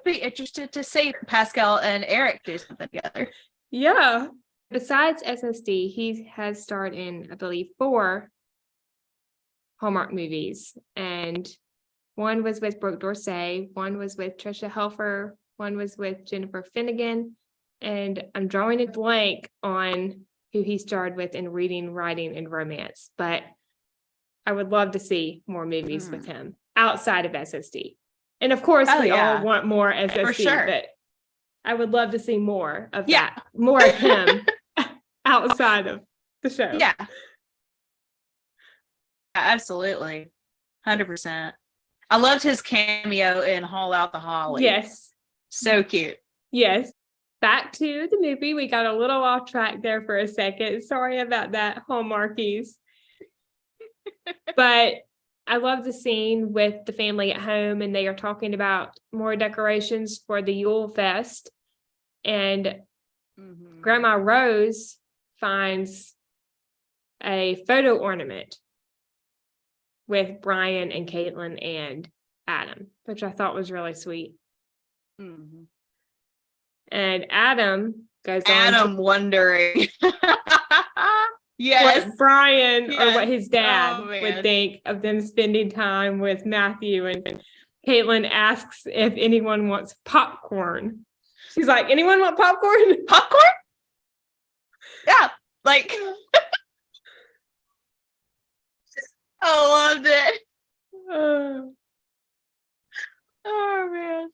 be interested to see Pascal and Eric do something together. Yeah. Besides SSD, he has starred in, I believe, 4 Hallmark movies. And one was with Brooke Dorsey, one was with Tricia Helfer, one was with Jennifer Finnegan. And I'm drawing a blank on who he starred with in Reading, Writing, and Romance. But I would love to see more movies with him outside of SSD. And of course, we all want more SSD, for sure. But I would love to see more of that, more of him outside of the show. Yeah. Absolutely. 100%. I loved his cameo in Haul Out the Holly. Yes. So cute. Yes. Back to the movie. We got a little off track there for a second. Sorry about that, Hallmarkies. But I love the scene with the family at home and they are talking about more decorations for the Yule Fest. And Grandma Rose finds a photo ornament with Brian and Caitlin and Adam, which I thought was really sweet. And Adam goes on wondering yes, what Brian or what his dad would think of them spending time with Matthew. And Caitlin asks if anyone wants popcorn. She's like, anyone want popcorn? Popcorn? Yeah, like I loved it. Oh man.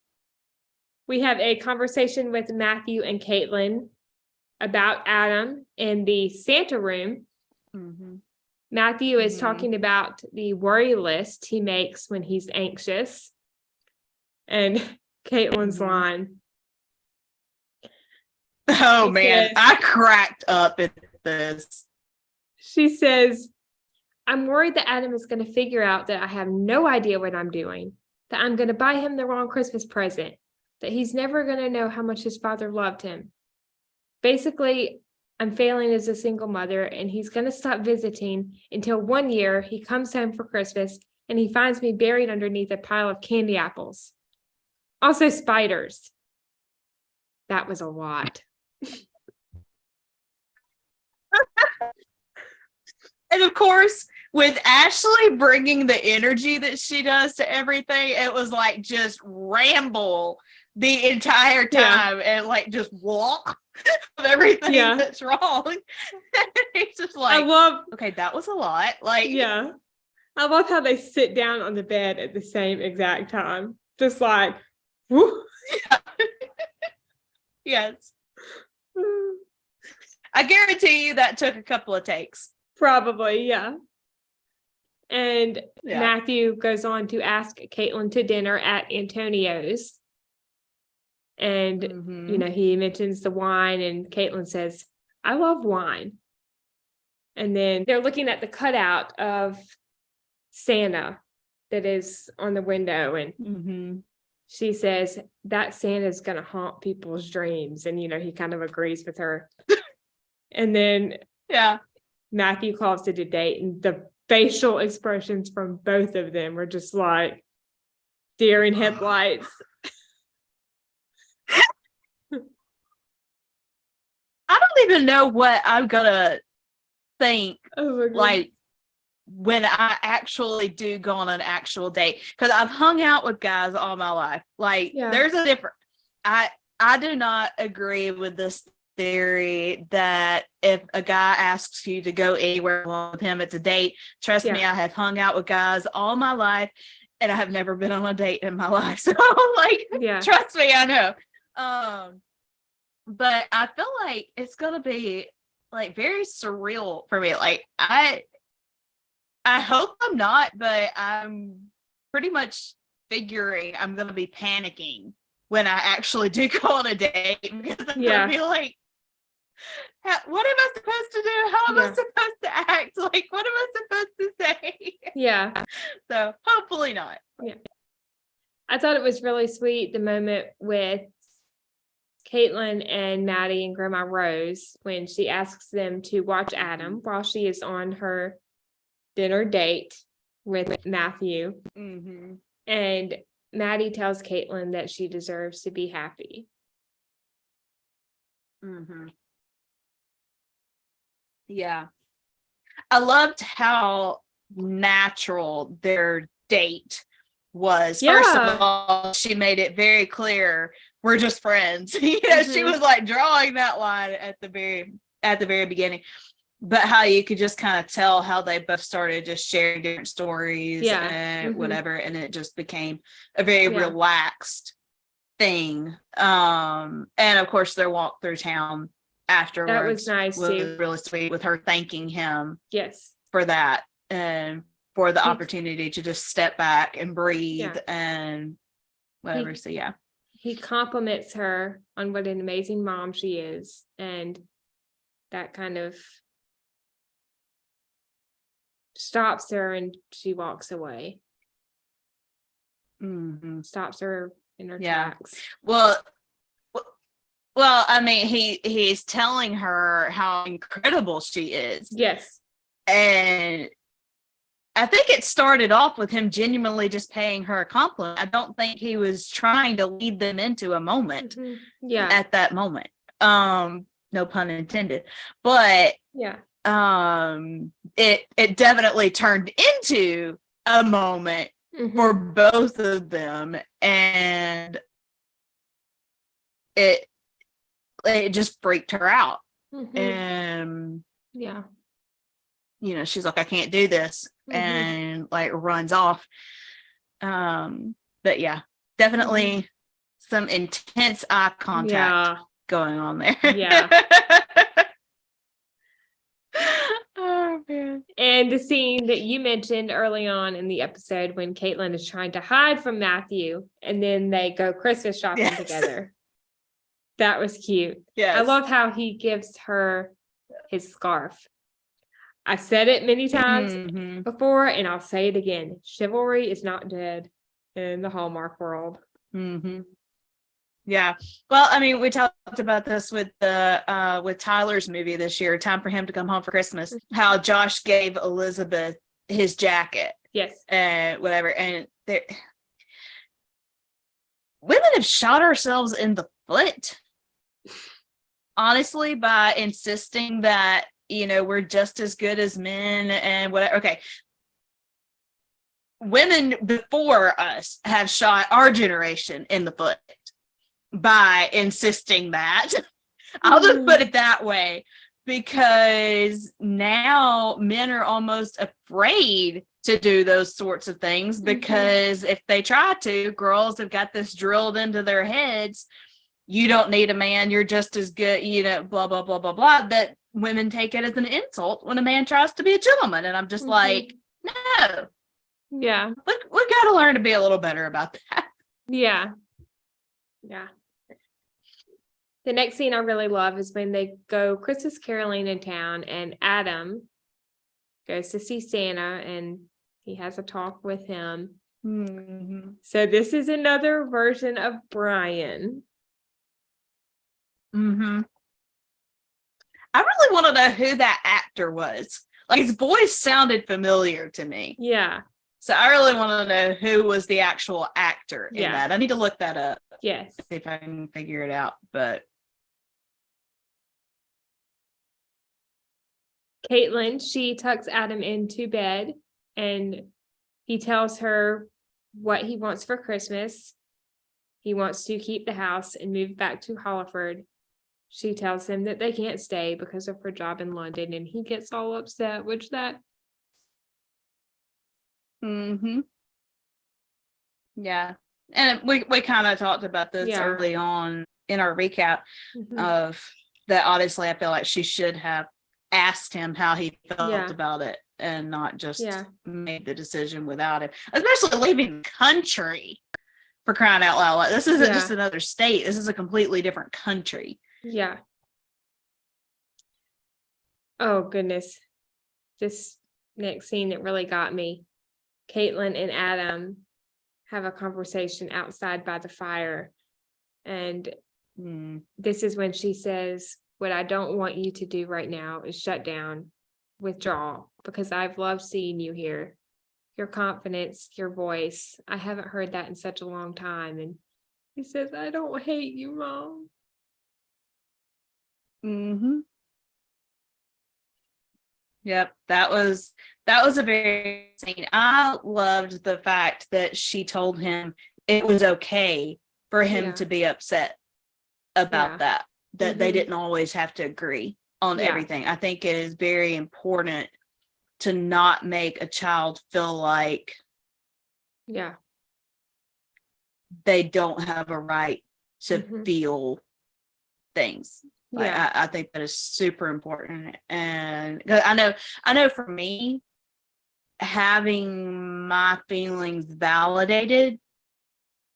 We have a conversation with Matthew and Caitlin about Adam in the Santa room. Matthew is talking about the worry list he makes when he's anxious. And Caitlin's line. Oh man, I cracked up at this. She says, I'm worried that Adam is going to figure out that I have no idea what I'm doing, that I'm going to buy him the wrong Christmas present, that he's never going to know how much his father loved him. Basically, I'm failing as a single mother, and he's going to stop visiting until one year he comes home for Christmas and he finds me buried underneath a pile of candy apples. Also spiders. That was a lot. And of course, with Ashley bringing the energy that she does to everything, it was like just ramble the entire time and like just walk of everything that's wrong. It's just like, okay, that was a lot. Like, I love how they sit down on the bed at the same exact time. Just like, whoo. Yes. I guarantee you that took a couple of takes. Probably, yeah. And Matthew goes on to ask Caitlin to dinner at Antonio's. And, you know, he mentions the wine, and Caitlin says, I love wine. And then they're looking at the cutout of Santa that is on the window. And she says, that Santa's going to haunt people's dreams. And, you know, he kind of agrees with her. And then Matthew calls it a date, and the facial expressions from both of them are just like deer in headlights. I don't even know what I'm gonna think like when I actually do go on an actual date, because I've hung out with guys all my life. Like there's a difference. I do not agree with this theory that if a guy asks you to go anywhere with him, it's a date. Trust me, I have hung out with guys all my life and I have never been on a date in my life. So like, trust me, I know. But I feel like it's gonna be like very surreal for me. Like I hope I'm not, but I'm pretty much figuring I'm gonna be panicking when I actually do go on a date, because I'm gonna be like, what am I supposed to do? How am I supposed to act? Like, what am I supposed to say? Yeah. So hopefully not. Yeah. I thought it was really sweet, the moment with Caitlin and Maddie and Grandma Rose, when she asks them to watch Adam while she is on her dinner date with Matthew. And Maddie tells Caitlin that she deserves to be happy. Yeah. I loved how natural their date was. First of all, she made it very clear we're just friends. She was like drawing that line at the very beginning. But how you could just kind of tell how they both started just sharing different stories and whatever, and it just became a very relaxed thing. And of course, their walk through town afterwards, that was nice too. Really sweet, with her thanking him for that and for the opportunity to just step back and breathe and whatever. So he compliments her on what an amazing mom she is, and that kind of stops her, and she walks away. Stops her in her tracks. Well, I mean, he's telling her how incredible she is. Yes. And I think it started off with him genuinely just paying her a compliment. I don't think he was trying to lead them into a moment at that moment. No pun intended. But it definitely turned into a moment for both of them, and it just freaked her out. And you know, she's like, I can't do this, and like runs off. But definitely some intense eye contact going on there. Oh man. And the scene that you mentioned early on in the episode, when Caitlin is trying to hide from Matthew and then they go Christmas shopping together. That was cute. I love how he gives her his scarf. I've said it many times before, and I'll say it again. Chivalry is not dead in the Hallmark world. Yeah. Well, I mean, we talked about this with the with Tyler's movie this year, Time for Him to Come Home for Christmas, how Josh gave Elizabeth his jacket Yes. Whatever. And women have shot ourselves in the foot, honestly, by insisting that, we're just as good as men and whatever. Okay. Women before us have shot our generation in the foot by insisting that. I'll just put it that way, because now men are almost afraid to do those sorts of things, because if they try to, girls have got this drilled into their heads. You don't need a man. You're just as good, blah, blah, blah, blah, blah. That women take it as an insult when a man tries to be a gentleman. And I'm just like, no. Yeah. We've got to learn to be a little better about that. Yeah. Yeah. The next scene I really love is when they go Christmas caroling in town, and Adam goes to see Santa and he has a talk with him. So this is another version of Brian. I really want to know who that actor was. Like, his voice sounded familiar to me. Yeah. So I really want to know who was the actual actor in that. I need to look that up. Yes. See if I can figure it out. But Caitlin, she tucks Adam into bed and he tells her what he wants for Christmas. He wants to keep the house and move back to Holliford. She tells him that they can't stay because of her job in London, and he gets all upset, which that. Yeah. And we kind of talked about this early on in our recap of that. Honestly, I feel like she should have asked him how he felt about it and not just made the decision without him, especially leaving the country, for crying out loud. This isn't just another state. This is a completely different country. Yeah. Oh, goodness. This next scene that really got me. Caitlin and Adam have a conversation outside by the fire. And this is when she says, what I don't want you to do right now is shut down, withdraw, because I've loved seeing you here. Your confidence, your voice. I haven't heard that in such a long time. And he says, I don't hate you, Mom. Yep, that was a very scene. I loved the fact that she told him it was okay for him to be upset about that they didn't always have to agree on everything. I think it is very important to not make a child feel like they don't have a right to feel things. Like, I think that is super important. And I know for me, having my feelings validated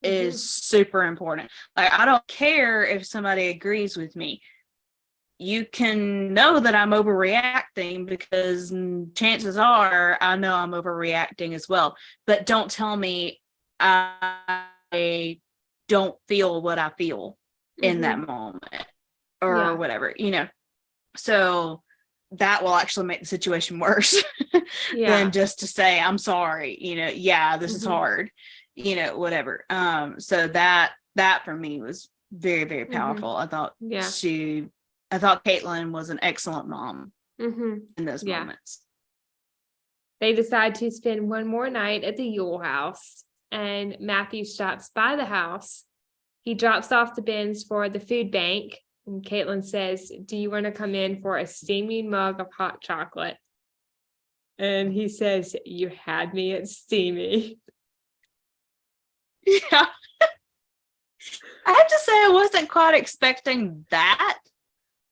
is super important. Like, I don't care if somebody agrees with me. You can know that I'm overreacting, because chances are I know I'm overreacting as well. But don't tell me I don't feel what I feel in that moment or whatever, So that will actually make the situation worse than just to say, I'm sorry, this is hard, whatever. So that for me was very, very powerful. I thought Caitlin was an excellent mom in those moments. They decide to spend one more night at the Yule house, and Matthew stops by the house. He drops off the bins for the food bank, and Caitlin says, do you want to come in for a steaming mug of hot chocolate? And he says, you had me at steamy. Yeah. I have to say, I wasn't quite expecting that,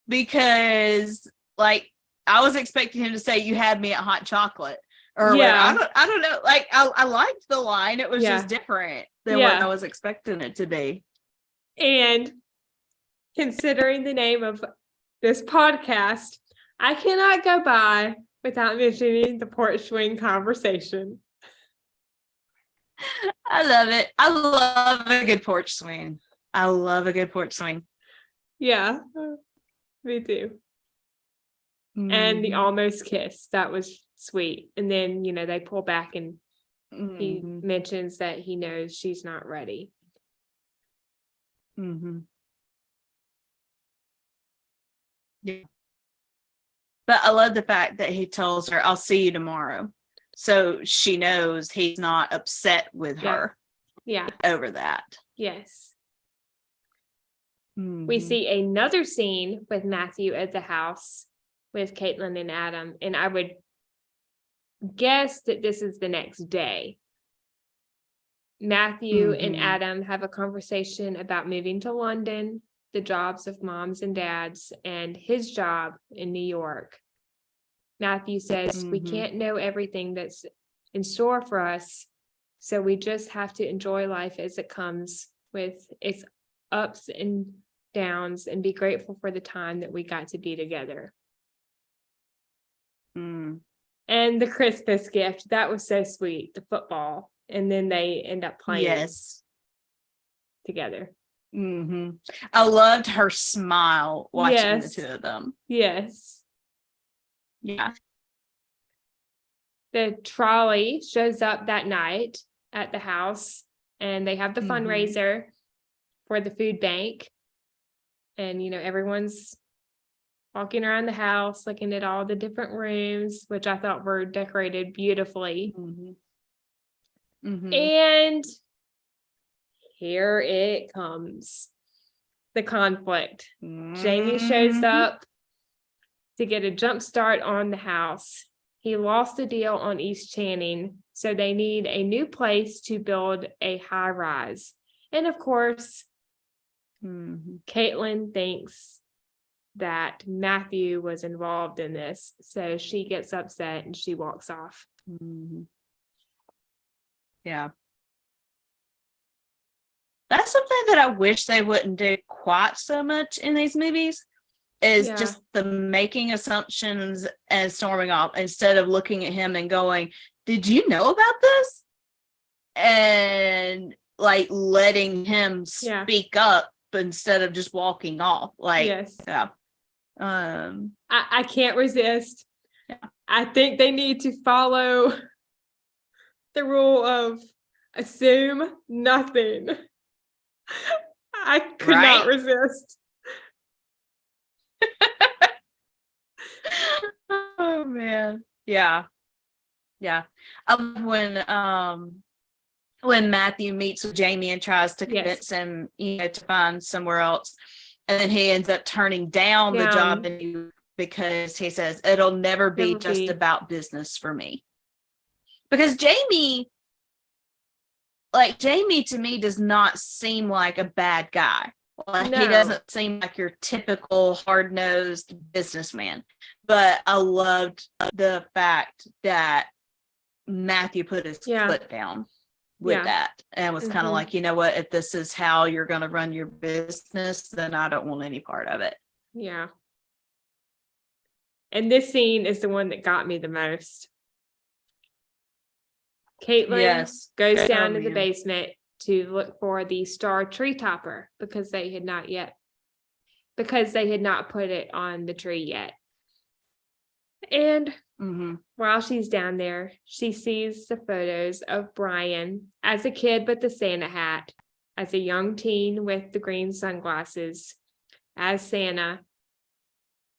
because, like, I was expecting him to say, you had me at hot chocolate. Or I don't know. Like, I liked the line. It was just different than what I was expecting it to be. And considering the name of this podcast, I cannot go by without mentioning the porch swing conversation. I love it. I love a good porch swing. I love a good porch swing. Yeah, me too. And the almost kiss, that was sweet. And then, they pull back and he Mhm. mentions that he knows she's not ready. Mhm. Yeah. But I love the fact that he tells her, I'll see you tomorrow. So she knows he's not upset with Yeah. her Yeah. over that. Yes. We Mhm. see another scene with Matthew at the house with Caitlin and Adam, and I would guess that this is the next day. Matthew and Mhm. Adam have a conversation about moving to London, the jobs of moms and dads, and his job in New York. Matthew says, we Mhm. can't know everything that's in store for us, so we just have to enjoy life as it comes with its ups and downs and be grateful for the time that we got to be together. Mm. And the Christmas gift, that was so sweet, the football. And then they end up playing Yes. together. Mhm. I loved her smile watching the Yes. two of them. Yes. Yeah. The trolley shows up that night at the house, and they have the Mhm. fundraiser for the food bank. And, everyone's walking around the house, looking at all the different rooms, which I thought were decorated beautifully. Mhm. Mhm. And here it comes, the conflict. Jamie shows Mhm. up to get a jump start on the house. He lost the deal on East Channing, so they need a new place to build a high rise. And of course, Mhm. Caitlin thinks that Matthew was involved in this, so she gets upset and she walks off. Mhm. Yeah. That's something that I wish they wouldn't do quite so much in these movies, is Yeah. just the making assumptions and storming off instead of looking at him and going, did you know about this? And like letting him Yeah. speak up instead of just walking off. Like, Yes. yeah. I can't resist. Yeah. I think they need to follow the rule of assume nothing. I could not Right? resist. Oh man. Yeah. Yeah. I love when Matthew meets with Jamie and tries to Yes. convince him, to find somewhere else. And then he ends up turning down the job because he says it'll never be just about business for me. Because Jamie to me does not seem like a bad guy. Like he doesn't seem like your typical hard-nosed businessman. But I loved the fact that Matthew put his foot down with that and was kind of like, you know what, if this is how you're going to run your business, then I don't want any part of it. Yeah. And this scene is the one that got me the most. Caitlin goes down to the basement to look for the star tree topper because they had not put it on the tree yet. And while she's down there, she sees the photos of Brian as a kid with the Santa hat, as a young teen with the green sunglasses, as Santa.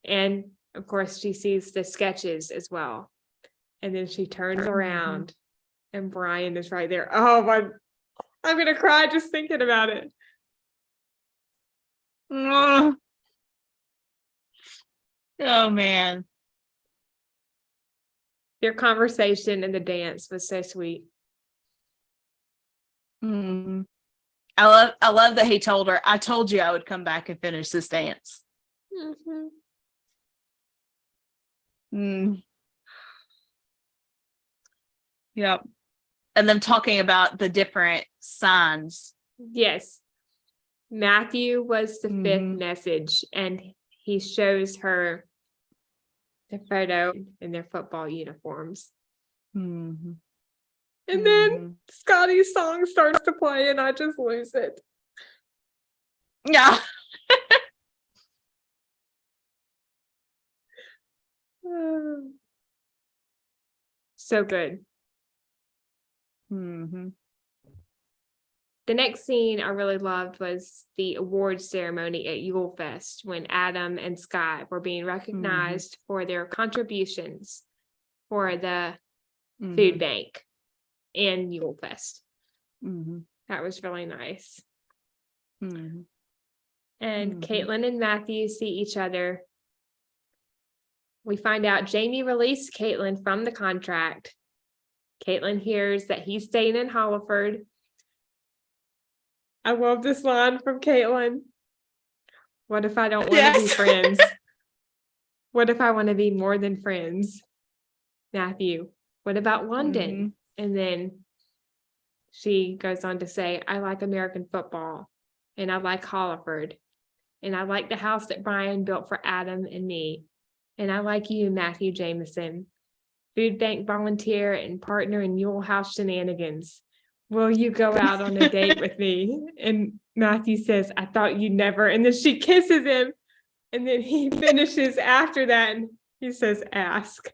And of course, she sees the sketches as well. And then she turns around and Brian is right there. Oh my, I'm going to cry just thinking about it. Oh man. Their conversation and the dance was so sweet. I love that he told her, I told you I would come back and finish this dance. Yep. And them talking about the different signs. Yes. Matthew was the fifth message, and he shows her the photo in their football uniforms. And then Scotty's song starts to play, and I just lose it. Yeah. So good. Mm-hmm. The next scene I really loved was the awards ceremony at Yule Fest when Adam and Scott were being recognized for their contributions for the food bank and Yule Fest. Mm-hmm. That was really nice. Mm-hmm. And Caitlin and Matthew see each other. We find out Jamie released Caitlin from the contract. Caitlin hears that he's staying in Holliford. I love this line from Caitlin. What if I don't want to be friends? What if I want to be more than friends? Matthew, what about London? And then she goes on to say, I like American football, and I like Holliford, and I like the house that Brian built for Adam and me, and I like you, Matthew Jameson, food bank volunteer and partner in Yule House shenanigans. Will you go out on a date with me? And Matthew says, I thought you'd never. And then she kisses him. And then he finishes after that. And he says, ask.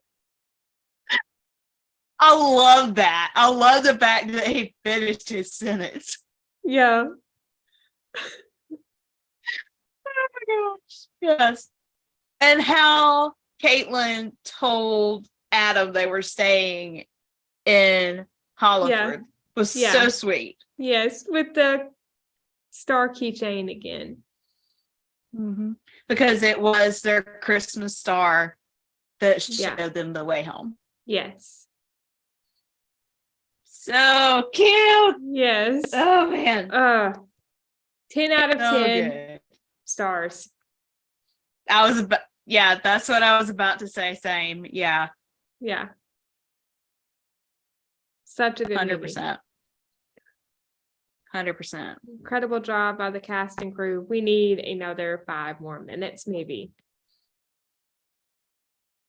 I love that. I love the fact that he finished his sentence. Yeah. Oh my gosh. Yes. And how Caitlin told Adam they were staying in Holliford was so sweet. Yes, with the star keychain again. Because it was their Christmas star that showed them the way home. Yes. So cute. Yes. Oh man. 10 out of 10 good. Stars. That's what I was about to say. Same. Yeah. Yeah. Such a good 100%. 100%. Incredible job by the cast and crew. We need another 5 more minutes, maybe.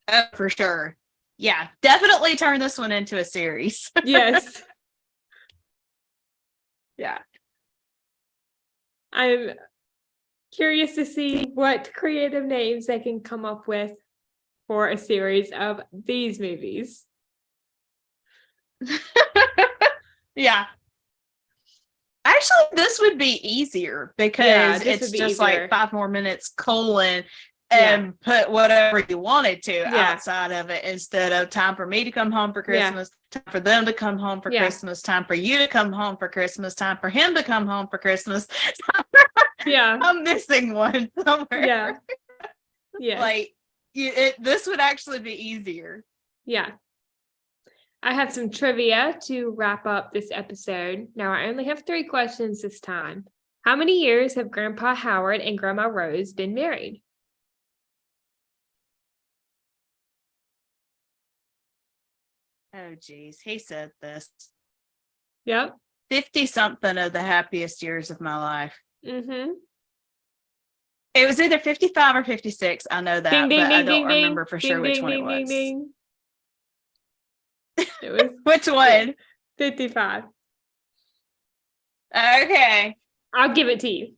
Oh, for sure. Yeah, definitely turn this one into a series. Yes. Yeah. I'm curious to see what creative names they can come up with for a series of these movies. Yeah. Actually, this would be easier because it's just like 5 more minutes colon and put whatever you wanted to outside of it instead of time for me to come home for Christmas, time for them to come home for Christmas, time for you to come home for Christmas, time for him to come home for Christmas. I'm missing one somewhere. Yeah. Like this would actually be easier. Yeah. I have some trivia to wrap up this episode. Now, I only have 3 questions this time. How many years have Grandpa Howard and Grandma Rose been married? Oh, geez. He said this. Yep. 50-something of the happiest years of my life. Mm-hmm. It was either 55 or 56. I know that, but I don't remember for sure which one it was. It was which one? 55. Okay. I'll give it to you.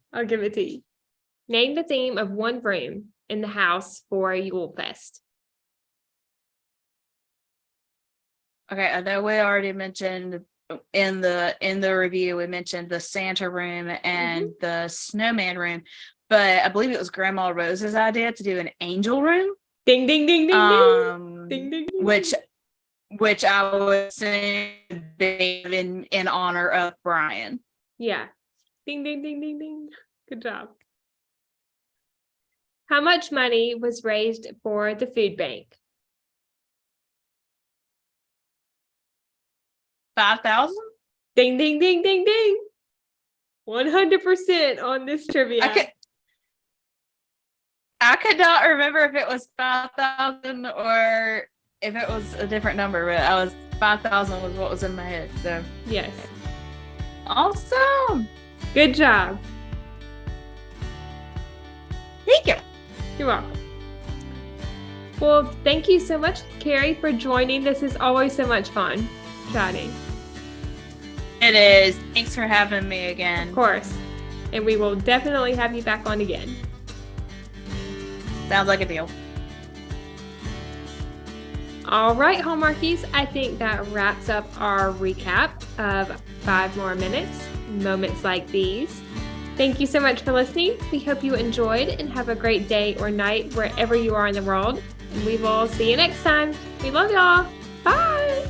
Name the theme of one room in the house for a Yule Fest. Okay, I know we already mentioned in the review, we mentioned the Santa room and the snowman room, but I believe it was Grandma Rose's idea to do an angel room. Ding ding ding ding ding. Ding ding ding. Which I would say in honor of Brian. Yeah. Ding ding ding ding ding. Good job. How much money was raised for the food bank? 5,000? Ding ding ding ding ding. 100% on this trivia. I could not remember if it was 5,000 or if it was a different number, but 5,000 was what was in my head. So yes. Awesome. Good job. Thank you. You're welcome. Well, thank you so much, Kerri, for joining. This is always so much fun chatting. It is. Thanks for having me again. Of course. And we will definitely have you back on again. Sounds like a deal. All right, Hallmarkies, I think that wraps up our recap of 5 More Minutes, Moments Like These. Thank you so much for listening. We hope you enjoyed and have a great day or night wherever you are in the world. And we will see you next time. We love y'all. Bye.